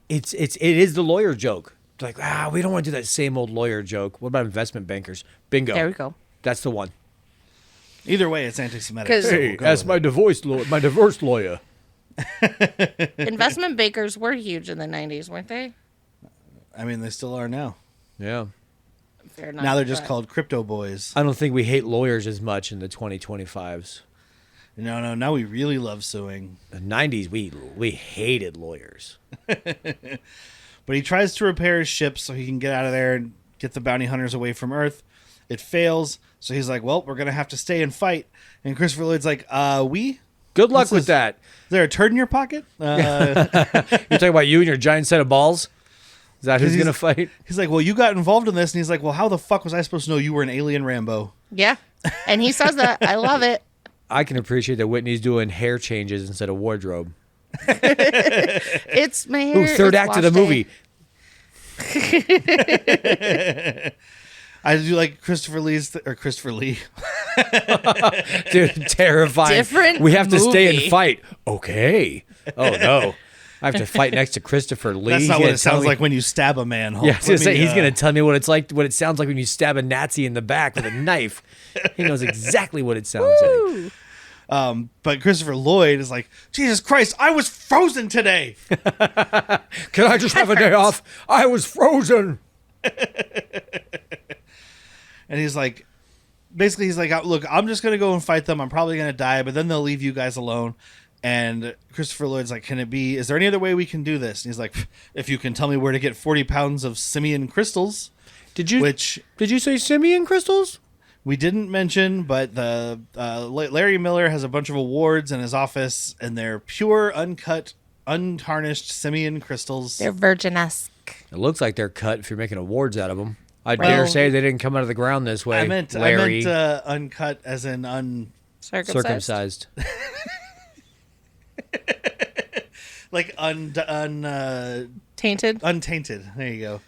it is the lawyer joke. It's like, we don't want to do that same old lawyer joke. What about investment bankers? Bingo. There we go. That's the one. Either way, it's anti-Semitic. Hey, ask my divorce lawyer. Investment bankers were huge in the 90s, weren't they? I mean, they still are now. Yeah. Fair enough, now they're just called crypto boys. I don't think we hate lawyers as much in the 2025s. No. Now we really love suing. The 90s, we hated lawyers. But he tries to repair his ship so he can get out of there and get the bounty hunters away from Earth. It fails, so he's like, well, we're going to have to stay and fight. And Christopher Lloyd's like, we? Good luck with that. Is there a turd in your pocket? You're talking about you and your giant set of balls? Is that who's going to fight? He's like, well, you got involved in this. And he's like, well, how the fuck was I supposed to know you were an alien Rambo? Yeah. And he says that. I love it. I can appreciate that Whitney's doing hair changes instead of wardrobe. It's my hair. Ooh, third act of the movie. I do like Christopher Lee. Dude, terrifying. Different we have to stay movie. and fight. Okay. Oh, no. I have to fight next to Christopher Lee. That's not what it sounds like when you stab a man. Hulk. Yeah, I was gonna say, he's going to tell me what it's like, what it sounds like when you stab a Nazi in the back with a knife. He knows exactly what it sounds like. But Christopher Lloyd is like, Jesus Christ, I was frozen today. Can I just have a day off? I was frozen. And he's like, basically, he's like, look, I'm just going to go and fight them. I'm probably going to die, but then they'll leave you guys alone. And Christopher Lloyd's like, is there any other way we can do this? And he's like, if you can tell me where to get 40 pounds of simian crystals. Did you say simian crystals? We didn't mention, but the Larry Miller has a bunch of awards in his office, and they're pure, uncut, untarnished simian crystals. They're virgin-esque. It looks like they're cut if you're making awards out of them. I dare say they didn't come out of the ground this way. I meant uncut as in circumcised. Like tainted. Untainted. There you go.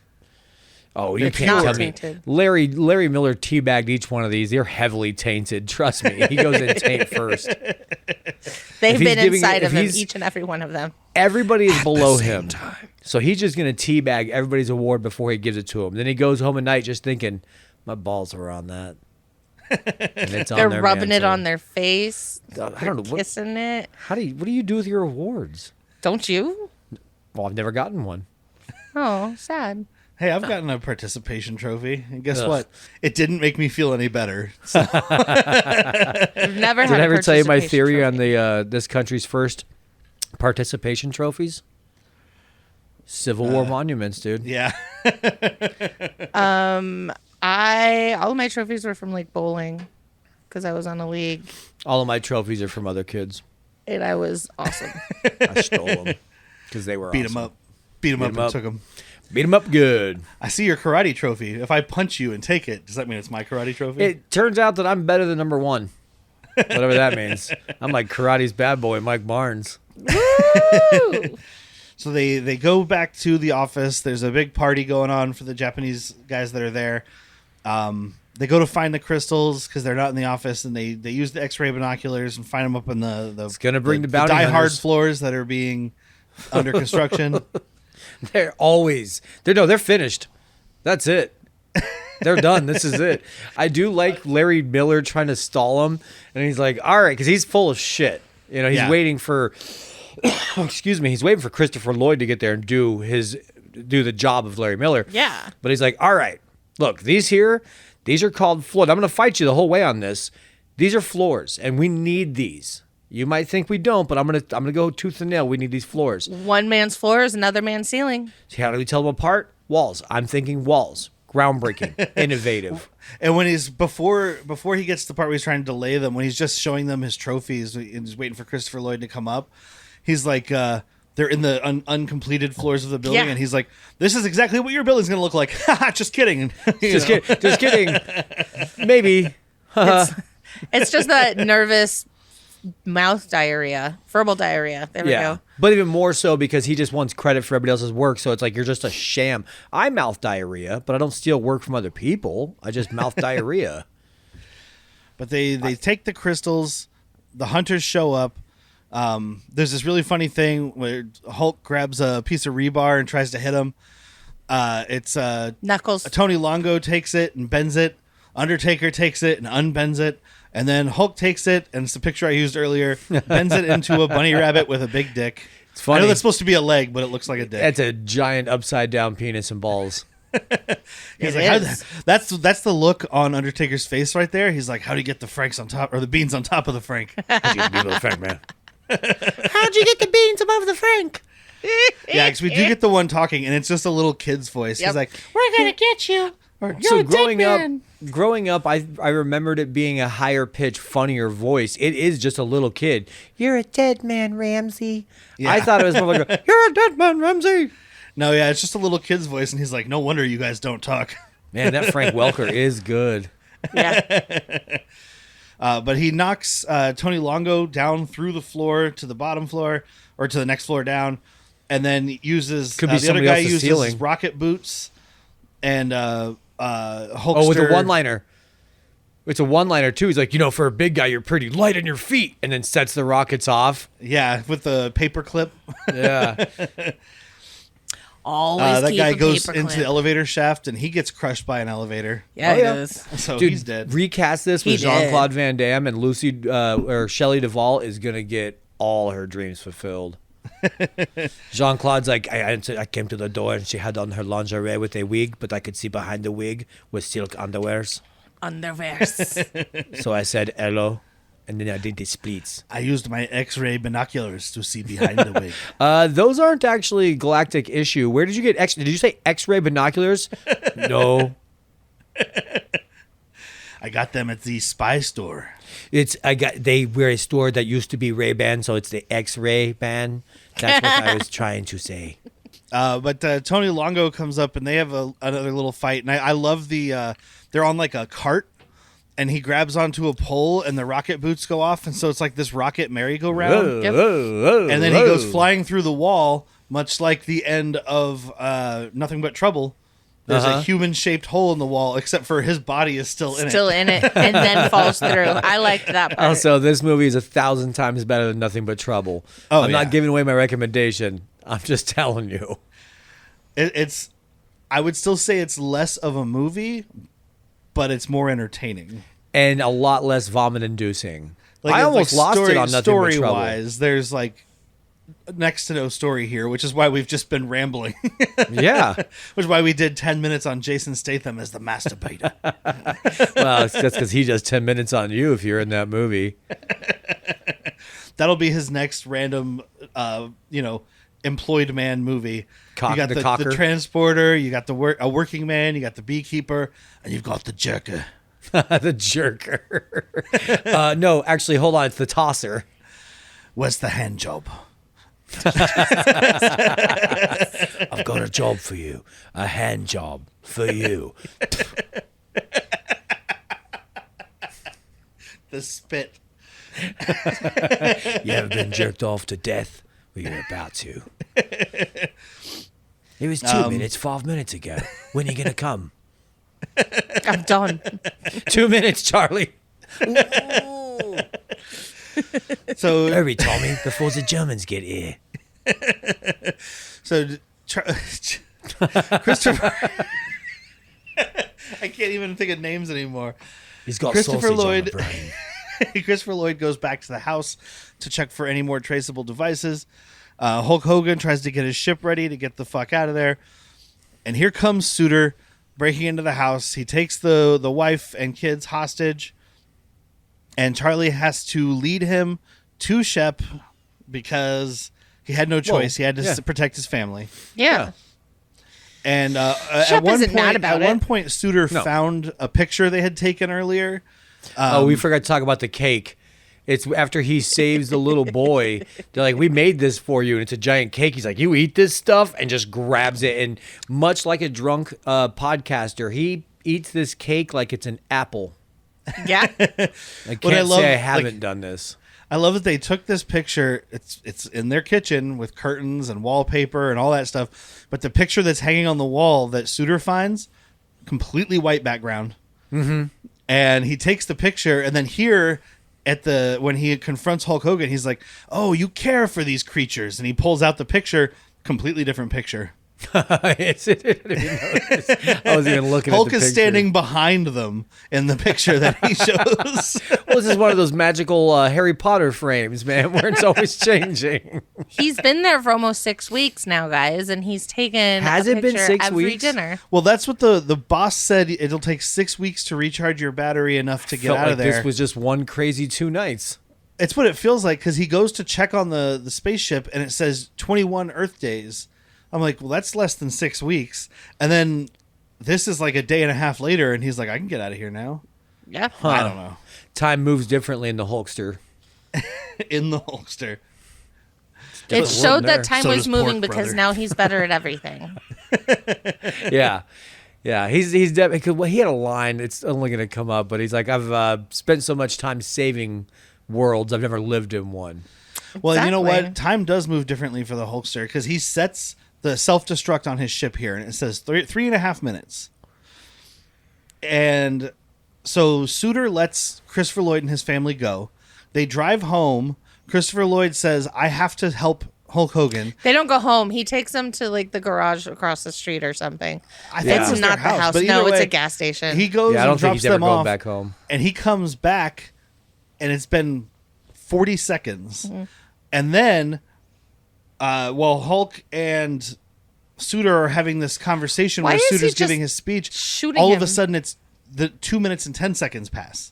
Oh, you can't tell tainted. me. Larry Miller teabagged each one of these. They're heavily tainted. Trust me. He goes in taint first. They've been inside of him, each and every one of them. Everybody is below him. So he's just going to teabag everybody's award before he gives it to him. Then he goes home at night just thinking, my balls are on that. And it's They're on their rubbing it mantle. on their face. I don't know. Kissing it. What do you do with your awards? Don't you? Well, I've never gotten one. Oh, sad. Hey, I've gotten a participation trophy, and guess what? It didn't make me feel any better. So. I've never had Did I a ever tell you my participation theory trophy. on this country's first participation trophies? Civil War monuments, dude. Yeah. All of my trophies were from like bowling because I was on a league All of my trophies are from other kids. and I was awesome. I stole them because they were Beat awesome. him up. Beat him up and took him. Beat them up good. I see your karate trophy. If I punch you and take it, does that mean it's my karate trophy? It turns out that I'm better than number one. Whatever that means. I'm like karate's bad boy, Mike Barnes. Woo! So they go back to the office. There's a big party going on for the Japanese guys that are there. They go to find the crystals because they're not in the office, and they use the X-ray binoculars and find them up in the It's gonna bring the bounty die-hard hunters. floors that are being under construction. They're finished. That's it. They're done. This is it. I do like Larry Miller trying to stall him, and he's like, all right, because he's full of shit. You know, he's waiting for, he's waiting for Christopher Lloyd to get there and do the job of Larry Miller. Yeah. But he's like, all right, look, these are called floors. I'm going to fight you the whole way on this. These are floors, and we need these. You might think we don't, but I'm gonna go tooth and nail. We need these floors. One man's floor is another man's ceiling. See, how do we tell them apart? Walls. I'm thinking walls. Groundbreaking. Innovative. And when he's before he gets to the part where he's trying to delay them, when he's just showing them his trophies and he's waiting for Christopher Lloyd to come up, he's like, they're in the uncompleted floors of the building, and he's like, "This is exactly what your building's gonna look like." Just kidding. Just kidding. Maybe. It's just that nervous mouth diarrhea, verbal diarrhea. There we go. But even more so because he just wants credit for everybody else's work. So it's like, you're just a sham. I mouth diarrhea, but I don't steal work from other people. I just mouth diarrhea. But they take the crystals. The hunters show up. There's this really funny thing where Hulk grabs a piece of rebar and tries to hit him. It's Knuckles. Tony Longo takes it and bends it. Undertaker takes it and unbends it. And then Hulk takes it, and it's the picture I used earlier, bends it into a bunny rabbit with a big dick. It's funny. I know that's supposed to be a leg, but it looks like a dick. It's a giant upside down penis and balls. He's like, that's the look on Undertaker's face right there. He's like, how do you get the Franks on top, or the beans on top of the Frank? How'd you get the beans above the Frank, man? How'd you get the beans above the Frank? Yeah, because we do get the one talking, and it's just a little kid's voice. He's like, "We're gonna get you." So growing up, I remembered it being a higher pitch, funnier voice. It is just a little kid. You're a dead man, Ramsey. Yeah. I thought it was more like, you're a dead man, Ramsey. No, yeah, it's just a little kid's voice, and he's like, no wonder you guys don't talk. Man, that Frank Welker is good. Yeah. But he knocks Tony Longo down through the floor to the bottom floor, or to the next floor down, and then uses Could be the other somebody guy else's uses ceiling. his rocket boots and Hulkster. Oh, with a one-liner. It's a one-liner, too. He's like, for a big guy, you're pretty light on your feet, and then sets the rockets off. Yeah, with the paper clip. Yeah. Always that keep guy a goes paper into clip. the elevator shaft, and he gets crushed by an elevator. Yeah, he does. So Dude, he's dead. recast this with He did. Jean-Claude Van Damme, and Lucy or Shelley Duvall is going to get all her dreams fulfilled. Jean-Claude's like, I came to the door and she had on her lingerie with a wig, but I could see behind the wig was silk underwears. Underwears. So I said hello, and then I did the splits. I used my X-ray binoculars to see behind the wig. Those aren't actually Galactic issue. Where did you get Did you say X-ray binoculars? No. I got them at the spy store. They were a store that used to be Ray-Ban, so it's the X-ray ban. That's what I was trying to say. But Tony Longo comes up, and they have another little fight. And I love the they're on like a cart, and he grabs onto a pole, and the rocket boots go off, and so it's like this rocket merry-go-round. Yep. And then he goes flying through the wall, much like the end of Nothing But Trouble. There's a human-shaped hole in the wall, except for his body is still in it. Still in it, and then falls through. I liked that part. Also, this movie is 1,000 times better than Nothing But Trouble. Oh, I'm yeah. not giving away my recommendation. I'm just telling you. It's I would still say it's less of a movie, but it's more entertaining. And a lot less vomit-inducing. Like, I it's almost lost it on Nothing But Trouble. Story-wise, there's like next to no story here, which is why we've just been rambling. Yeah. Which is why we did 10 minutes on Jason Statham as the masturbator. Well, it's just because he does 10 minutes on you if you're in that movie. That'll be his next random, employed man movie. You got the transporter, you got a working man, you got the beekeeper, and you've got the jerker. The jerker. No, actually, hold on. It's the tosser. Where's the hand job? I've got a job for you. A hand job for you. The spit. You ever been jerked off to death? Well, you're about to. It was 2 minutes, 5 minutes ago. When are you going to come? I'm done. 2 minutes, Charlie. So Hurry, Tommy, before the Germans get here. So Christopher, I can't even think of names anymore. He's got Christopher sausage Lloyd. on the brain. Christopher Lloyd goes back to the house to check for any more traceable devices. Hulk Hogan tries to get his ship ready to get the fuck out of there. And here comes Suitor breaking into the house. He takes the wife and kids hostage. And Charlie has to lead him to Shep because he had no choice. He had to protect his family. Yeah. And Shep isn't mad about at one it. point, Suter found a picture they had taken earlier. We forgot to talk about the cake. It's after he saves the little boy. They're like, we made this for you, and it's a giant cake. He's like, you eat this stuff, and just grabs it. And much like a drunk podcaster, he eats this cake like it's an apple. Yeah. I can't say I haven't done this. I love that they took this picture. It's in their kitchen with curtains and wallpaper and all that stuff. But the picture that's hanging on the wall that Suter finds, completely white background. Mm-hmm. And he takes the picture, and then here when he confronts Hulk Hogan, he's like, "Oh, you care for these creatures," and he pulls out the picture, completely different picture. I didn't even notice. I was even looking Hulk at the is picture. standing behind them in the picture that he shows. Well, this is one of those magical Harry Potter frames, man, where it's always changing. He's been there for almost 6 weeks now, guys, and he's taken Has a it been picture 6 every weeks? dinner. Well, that's what the boss said. It'll take 6 weeks to recharge your battery enough to get Felt out like of there. this was just one crazy 2 nights. It's what it feels like, because he goes to check on the spaceship and it says 21 Earth days. I'm like, well, that's less than 6 weeks. And then this is like a day and a half later, and he's like, I can get out of here now. Yeah. I don't know. Time moves differently in the Hulkster. In the Hulkster. It showed that time So was does moving Pork because Brother. now he's better at everything. Yeah. Yeah, he's definitely, well, he had a line, it's only going to come up, but he's like, I've spent so much time saving worlds, I've never lived in one. Well, you know Exactly. what? Time does move differently for the Hulkster, because he sets the self-destruct on his ship here, and it says 3.5 minutes. And so Suter lets Christopher Lloyd and his family go. They drive home. Christopher Lloyd says, I have to help Hulk Hogan. They don't go home. He takes them to like the garage across the street or something. I think it It's was their not the house. but No, either it's way, a gas station. He goes Yeah, I don't and think drops he's ever them going off, back home. and he comes back, and it's been 40 seconds. Mm-hmm. And then, while Hulk and Suter are having this conversation Why where is he Suter's just giving his speech, shooting all of him? a sudden it's the 2 minutes and 10 seconds pass.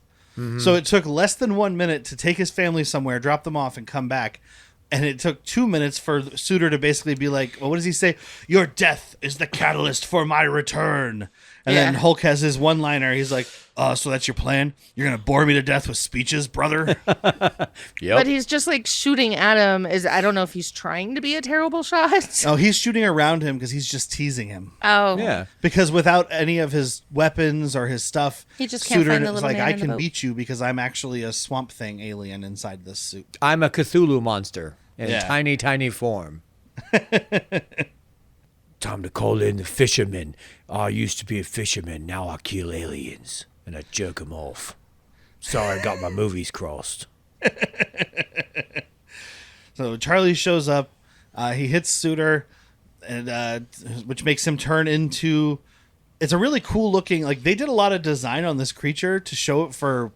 So it took less than 1 minute to take his family somewhere, drop them off, and come back. And it took 2 minutes for Suter to basically be like, well, what does he say? Your death is the catalyst for my return. And then Yeah. Hulk has his one-liner. He's like, so that's your plan? You're going to bore me to death with speeches, brother? Yep. But he's just like shooting at him. I don't know if he's trying to be a terrible shot. Oh, he's shooting around him because he's just teasing him. Oh. Yeah. Because without any of his weapons or his stuff, He just can't Suter find the is little like, man I in the can boat." beat you because I'm actually a swamp thing alien inside this suit. I'm a Cthulhu monster in Yeah. tiny, tiny form. Time to call in the fishermen. I used to be a fisherman. Now I kill aliens and I jerk them off. Sorry, I got my movies crossed. So Charlie shows up. He hits Suter, and which makes him turn into. It's a really cool looking. Like they did a lot of design on this creature to show it for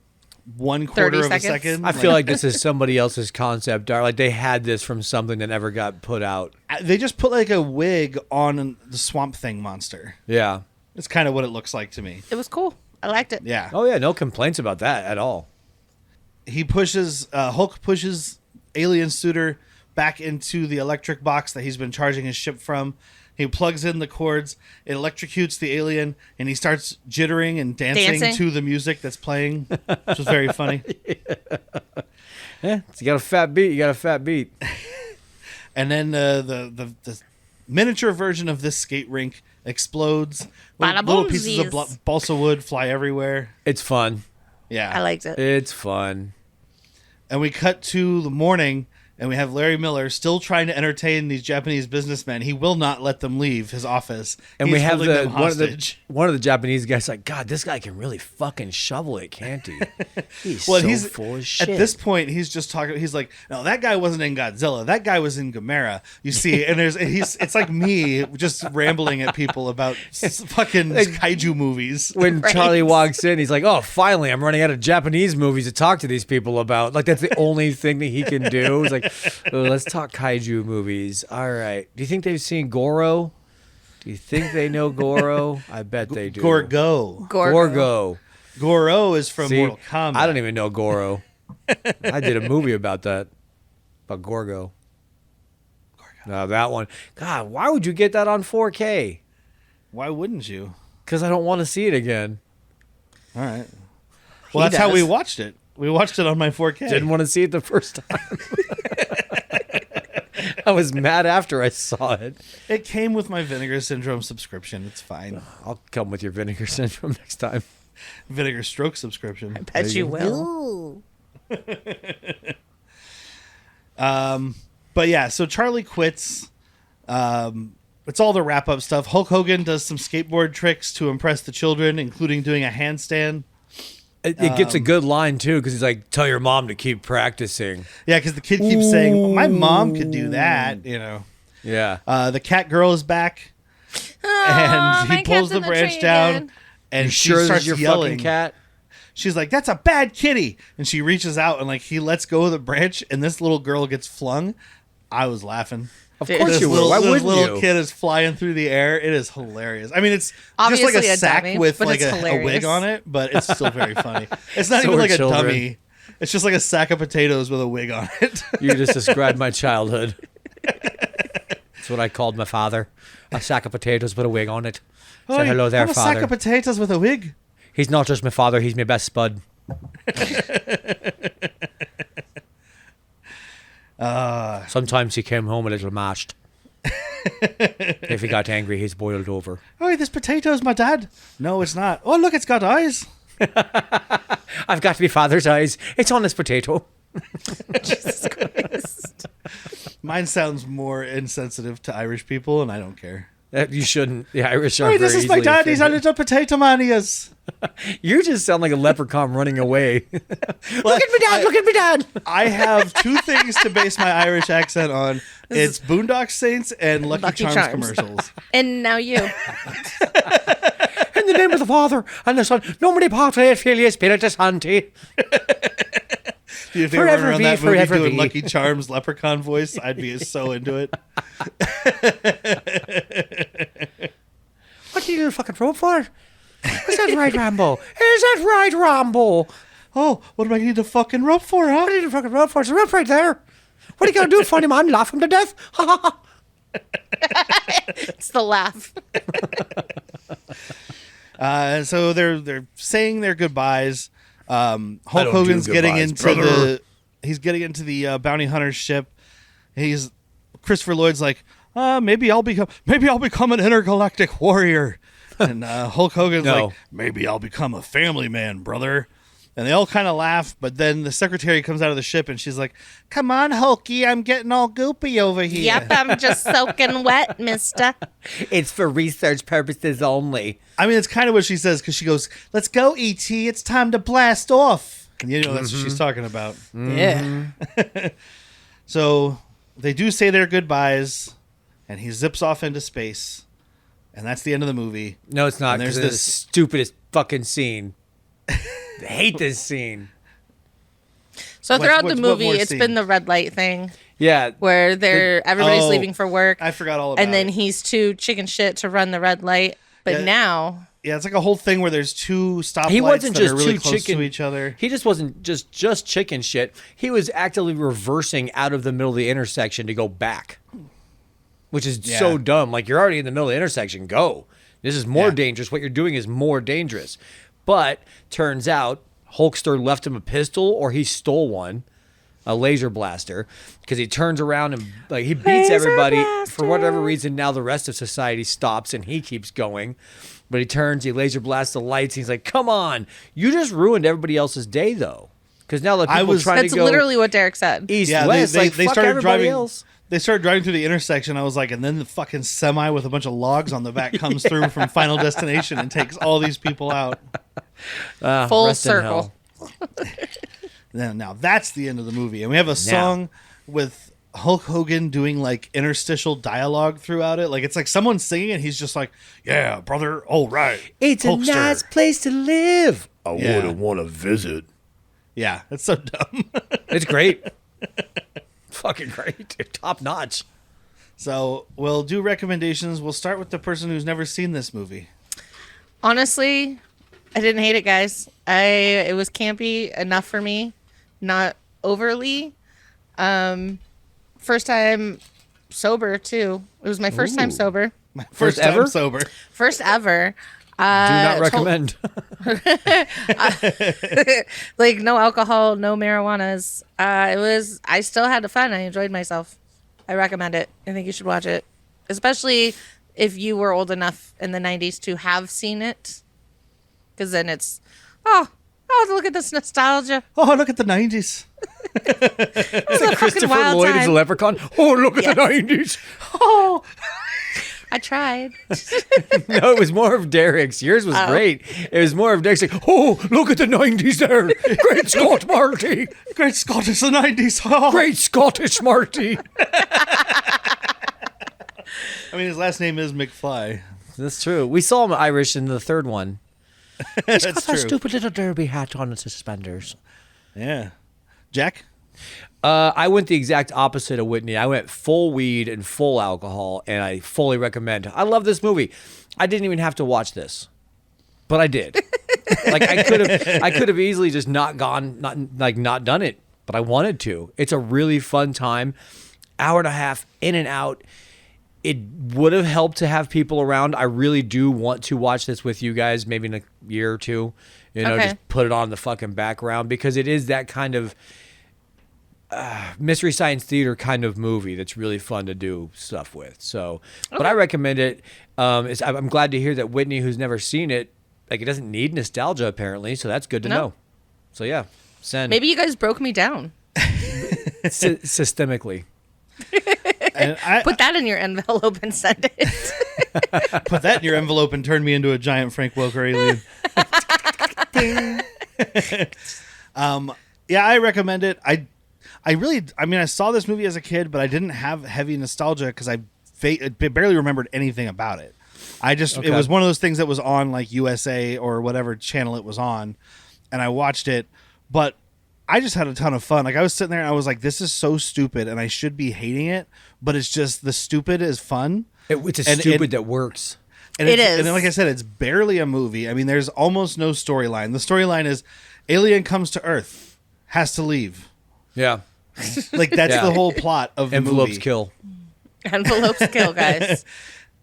1/4 of a seconds. second. I feel like this is somebody else's concept art. Like they had this from something that never got put out. They just put like a wig on the Swamp Thing monster. Yeah. It's kind of what it looks like to me. It was cool. I liked it. Yeah. Oh yeah, no complaints about that at all. He pushes Hulk pushes Alien Suter back into the electric box that he's been charging his ship from. He plugs in the cords, it electrocutes the alien, and he starts jittering and dancing to the music that's playing, which is very funny. Yeah, you got a fat beat. You got a fat beat. And then the miniature version of this skate rink explodes. Bada Little pieces of boomsies. balsa wood fly everywhere. It's fun. Yeah. I liked it. It's fun. And we cut to the morning, and we have Larry Miller still trying to entertain these Japanese businessmen. He will not let them leave his office. And He's we have holding them hostage. one of the Japanese guys like, God, this guy can really fucking shovel it, can't he? He's Well, so he's full of shit. at this point. He's just talking. He's like, "No, that guy wasn't in Godzilla. That guy was in Gamera." You see, and it's like me just rambling at people about fucking kaiju movies. when Right. Charlie walks in, he's like, "Oh, finally, I'm running out of Japanese movies to talk to these people about." Like that's the only thing that he can do. He's like, "Oh, let's talk kaiju movies." All right. Do you think they've seen Goro? Do you think they know Goro? I bet they do. Gorgo. Gorgo. Goro is from See, Mortal Kombat. I don't even know Goro. I did a movie about that. About Gorgo. Now that one. God, why would you get that on 4K? Why wouldn't you? Because I don't want to see it again. All right. Well, that's how we watched it. We watched it on my 4K. Didn't want to see it the first time. I was mad after I saw it. It came with my Vinegar Syndrome subscription. It's fine. I'll come with your Vinegar Syndrome next time. Vinegar Stroke subscription. I bet you will. But yeah, so Charlie quits. It's all the wrap-up stuff. Hulk Hogan does some skateboard tricks to impress the children, including doing a handstand. It gets a good line, too, because he's like, tell your mom to keep practicing. Yeah, because the kid keeps saying, my mom could do that, you know. Yeah. The cat girl is back, and he pulls the branch down, and she starts your yelling. Fucking cat? She's like, that's a bad kitty. And she reaches out, and like he lets go of the branch, and this little girl gets flung. I was laughing. Of course you will. Why wouldn't you? This little kid is flying through the air. It is hilarious. I mean, it's obviously just like a sack dummy, with like it's a wig on it, but it's still very funny. It's not even like a dummy. It's just like a sack of potatoes with a wig on it. You just described my childhood. That's what I called my father. A sack of potatoes with a wig on it. Say hello there, a father. sack of potatoes with a wig. He's not just my father. He's my best spud. Sometimes he came home a little mashed. If he got angry, he's boiled over. Oh, this potato's my dad. No, it's not. Oh, look, it's got eyes. I've got to be father's eyes. It's on this potato. Jesus Christ. Mine sounds more insensitive to Irish people, and I don't care. You shouldn't. The Irish are Oh, very this is my easily dad. He's a offended. little potato man, he is. You just sound like a leprechaun running away. Look at me, Dad. Look at me, Dad. I have two things to base my Irish accent on. It's Boondock Saints and Lucky Charms commercials. And now you. In the name of the Father and the Son, nomine Patri et Filii Spiritus Sancti. If they were around that movie doing Lucky Charms leprechaun voice, I'd be so into it. What do you need a fucking rope for? Is that right, Rambo? Is that right, Rambo? Oh, what do I need a fucking rope for, huh? What do you need a fucking rope for? There's a rope right there. What are you going to do? Funny man, laugh him to death? Ha ha ha. It's the laugh. So they're saying their goodbyes. Hulk Hogan's getting into the bounty hunter's ship. Christopher Lloyd's like, maybe I'll become an intergalactic warrior. And Hulk Hogan's like, maybe I'll become a family man, brother. And they all kind of laugh, but then the secretary comes out of the ship and she's like, come on, Hulky, I'm getting all goopy over here. Yep, I'm just soaking wet, mister. It's for research purposes only. I mean, it's kind of what she says, because she goes, let's go, E.T., it's time to blast off. And you know, that's what she's talking about. Yeah. So they do say their goodbyes, and he zips off into space, and that's the end of the movie. No, it's not. And there's There's this stupidest fucking scene. I hate this scene. So throughout the what movie, more it's scene? been the red light thing Yeah. where everybody's leaving for work. I forgot all about and then it. he's too chicken shit to run the red light. But now, Yeah, it's like a whole thing where there's two stoplights He wasn't that just are really too close chicken to each other. He just wasn't just chicken shit. He was actively reversing out of the middle of the intersection to go back, which is so dumb. Like, you're already in the middle of the intersection. Go. This is more dangerous. What you're doing is more dangerous. But turns out Hulkster left him a pistol, or he stole one, a laser blaster, because he turns around and like he beats everybody for whatever reason. Now the rest of society stops and he keeps going, but he turns, he laser blasts the lights. And he's like, "Come on, you just ruined everybody else's day, though." Because now the people trying that's to go literally what Derek said. east west, they fuck started everybody driving. else. They started driving through the intersection. I was like, and then the fucking semi with a bunch of logs on the back comes through from Final Destination and takes all these people out. Full rest in circle. Now that's the end of the movie, and we have a song with Hulk Hogan doing like interstitial dialogue throughout it. Like, it's like someone singing, and he's just like, "Yeah, brother, all right." It's Hulkster. a nice place to live. I Yeah. wouldn't want to visit. Yeah, it's so dumb. It's great. Fucking great. Top notch. So we'll do recommendations. We'll start with the person who's never seen this movie. Honestly, I didn't hate it, guys. It was campy enough for me, not overly. First time sober too. It was my first time sober. First time ever? sober. First ever. Do not recommend. Like no alcohol, no marijuanas. I still had fun. I enjoyed myself. I recommend it. I think you should watch it, especially if you were old enough in the 90s to have seen it, because then it's look at this nostalgia. Oh, look at the 90s. It was a fucking Christopher wild Lloyd time. is a leprechaun. Oh, look at the 90s. Oh, I tried. No, it was more of Derek's. Yours was great. It was more of Derek's like, oh, look at the 90s there. Great Scott Marty. Great Scott, it's the 90s. Oh. Great Scottish Marty. I mean, his last name is McFly. That's true. We saw him Irish in the third one. That's Got true. that stupid little derby hat on and suspenders. Yeah. Jack? I went the exact opposite of Whitney. I went full weed and full alcohol, and I fully recommend. I love this movie. I didn't even have to watch this, but I did. Like I could have easily just not done it, but I wanted to. It's a really fun time. Hour and a half in and out. It would have helped to have people around. I really do want to watch this with you guys, maybe in a year or two. Okay. Just put it on the fucking background, because it is that kind of mystery science theater kind of movie that's really fun to do stuff with. So, but I recommend it. I'm glad to hear that Whitney, who's never seen it, like, it doesn't need nostalgia apparently. So that's good to know. So yeah, send. Maybe you guys broke me down. Systemically. And Put that in your envelope and send it. put that in your envelope and turn me into a giant Frank Welker alien. Yeah, I recommend it. I saw this movie as a kid, but I didn't have heavy nostalgia because I barely remembered anything about it. It was one of those things that was on like USA or whatever channel it was on, and I watched it, but I just had a ton of fun. Like, I was sitting there and I was like, this is so stupid and I should be hating it, but it's just, the stupid is fun. It's stupid that works. And It is. And then, like I said, it's barely a movie. I mean, there's almost no storyline. The storyline is alien comes to Earth, has to leave. Yeah. Like, that's Yeah. the whole plot of the Envelopes movie. kill. Envelopes kill, guys.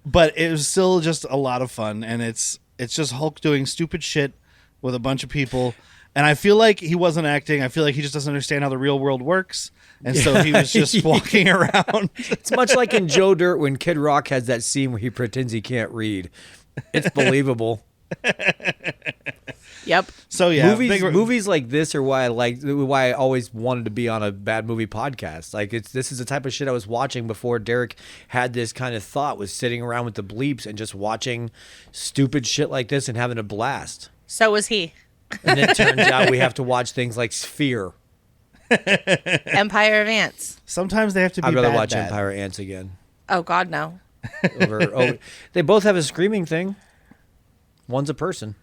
But it was still just a lot of fun, and it's just Hulk doing stupid shit with a bunch of people. And I feel like he wasn't acting. I feel like he just doesn't understand how the real world works. And so he was just walking around. It's much like in Joe Dirt when Kid Rock has that scene where he pretends he can't read. It's believable. Yep. So yeah, movies like this are why I always wanted to be on a bad movie podcast. Like, this is the type of shit I was watching before Derek had this kind of thought, was sitting around with the bleeps and just watching stupid shit like this and having a blast. So was he. And it turns out we have to watch things like Sphere. Empire of Ants. Sometimes they have to be I'd rather bad, watch bad. Empire Ants again. Oh, God, no. They both have a screaming thing. One's a person.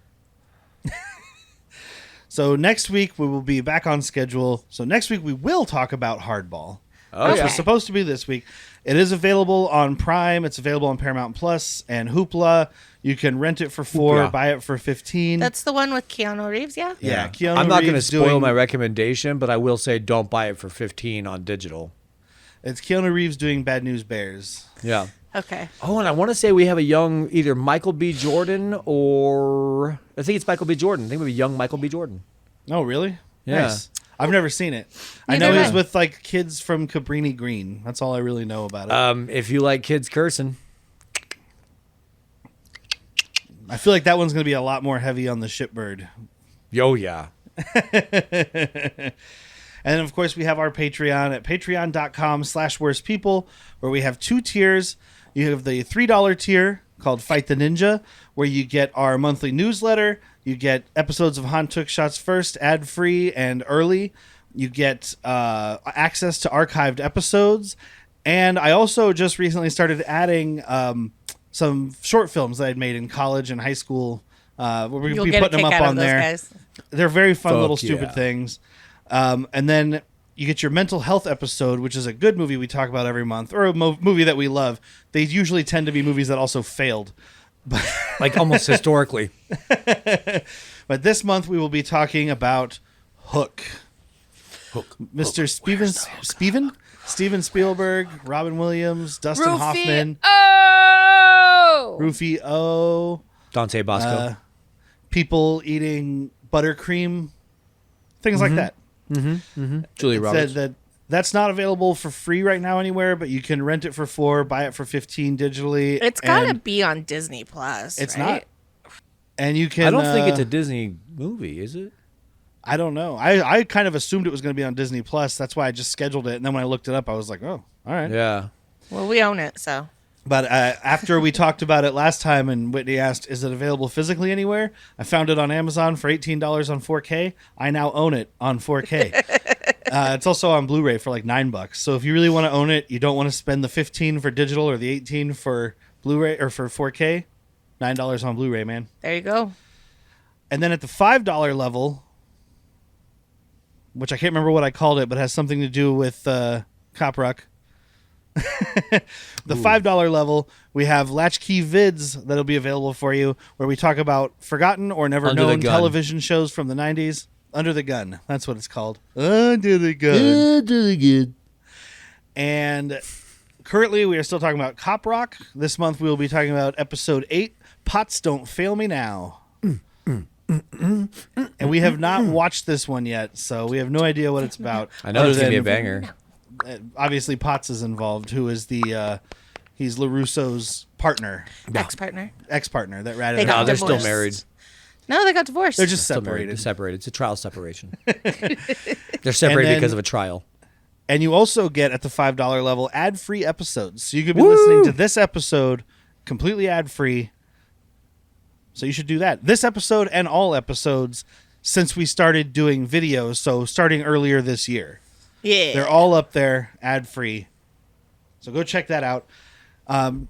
So next week we will be back on schedule. So next week we will talk about Hardball. Which was supposed to be this week. It is available on Prime. It's available on Paramount Plus and Hoopla. You can rent it for $4, buy it for $15. That's the one with Keanu Reeves, yeah? Yeah, Keanu I'm not going to Reeves spoil doing- my recommendation, but I will say don't buy it for $15 on digital. It's Keanu Reeves doing Bad News Bears. Yeah. Okay. Oh, and I want to say we have a young either Michael B. Jordan or I think it's Michael B. Jordan. I think we have a young Michael B. Jordan. Oh, really? Yeah. Nice. I've never seen it. I Neither know have he's I. with like kids from Cabrini Green. That's all I really know about it. If you like kids cursing. I feel like that one's going to be a lot more heavy on the shipbird. Yo, yeah. And then, of course, we have our Patreon at patreon.com/worstpeople, where we have 2 tiers. You have the $3 tier called Fight the Ninja, where you get our monthly newsletter. You get episodes of Han Took Shots First, ad-free and early. You get access to archived episodes. And I also just recently started adding some short films that I'd made in college and high school. We're going to You'll be get a putting them kick up out on of those there. guys. They're very fun Fuck little stupid yeah. things. And then you get your mental health episode, which is a good movie we talk about every month, or a movie that we love. They usually tend to be movies that also failed. Like almost historically. But this month we will be talking about Hook. Mr. Steven Spielberg, Robin Williams, Dustin Hoffman. Oh! Rufio, Dante Bosco. people eating buttercream, things like that. Julia It Roberts. said that's not available for free right now anywhere, but you can rent it for $4, buy it for $15 digitally. It's gotta and be on Disney Plus. It's right? not. And you can. I don't think it's a Disney movie, is it? I don't know. I kind of assumed it was going to be on Disney Plus. That's why I just scheduled it. And then when I looked it up, I was like, oh, all right. Yeah. Well, we own it, so. But after we talked about it last time and Whitney asked, is it available physically anywhere? I found it on Amazon for $18 on 4K. I now own it on 4K. It's also on Blu-ray for like $9. So if you really want to own it, you don't want to spend the 15 for digital or the 18 for Blu-ray or for 4K, $9 on Blu-ray, man. There you go. And then at the $5 level, which I can't remember what I called it, but has something to do with Cop Rock. The $5 level, we have Latchkey Vids that'll be available for you, where we talk about forgotten or never Under the known Gun. television shows from the 90s. Under the Gun. That's what it's called. Under the Gun. Under the Gun. And currently, we are still talking about Cop Rock. This month, we will be talking about episode 8, Pots Don't Fail Me Now. And we have not watched this one yet, so we have no idea what it's about. I know it's going to be a banger. Obviously, Potts is involved, who is he's LaRusso's partner, ex-partner that ratted They him got out. No, they're still divorced. married. No, they got divorced. They're just Still married. They're separated. separated. It's a trial separation. They're separated then- because of a trial. And you also get, at the $5 level, ad-free episodes. So you could be listening to this episode completely ad-free. So you should do that. This episode and all episodes since we started doing videos, so starting earlier this year. Yeah. They're all up there, ad-free. So go check that out. And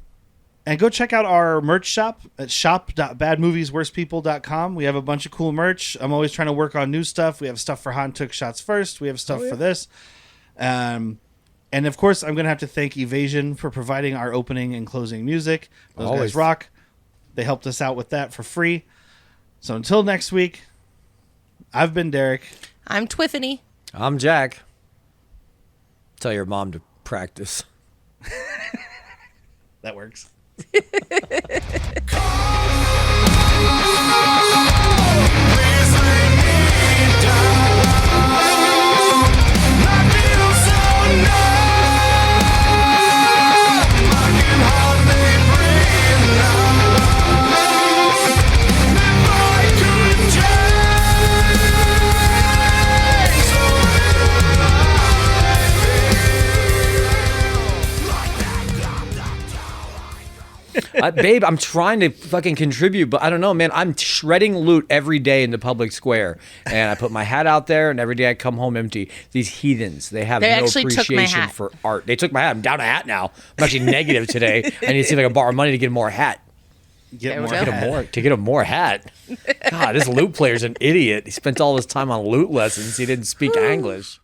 go check out our merch shop at shop.badmoviesworstpeople.com. We have a bunch of cool merch. I'm always trying to work on new stuff. We have stuff for Han Took Shots First. We have stuff for this. And of course, I'm going to have to thank Evasion for providing our opening and closing music. Those Always. guys rock. They helped us out with that for free. So until next week, I've been Derek. I'm Twiffany. I'm Jack. Tell your mom to practice. That works. Babe, I'm trying to fucking contribute, but I don't know, man. I'm shredding loot every day in the public square, and I put my hat out there, and every day I come home empty. These heathens, they have They no actually took my appreciation hat. for art. They took my hat. I'm down a hat now. I'm actually negative today. I need to see if I can borrow money to get more hat. Get There we more go. hat. To get a more hat. God, this loot player's an idiot. He spent all his time on loot lessons. He didn't speak English.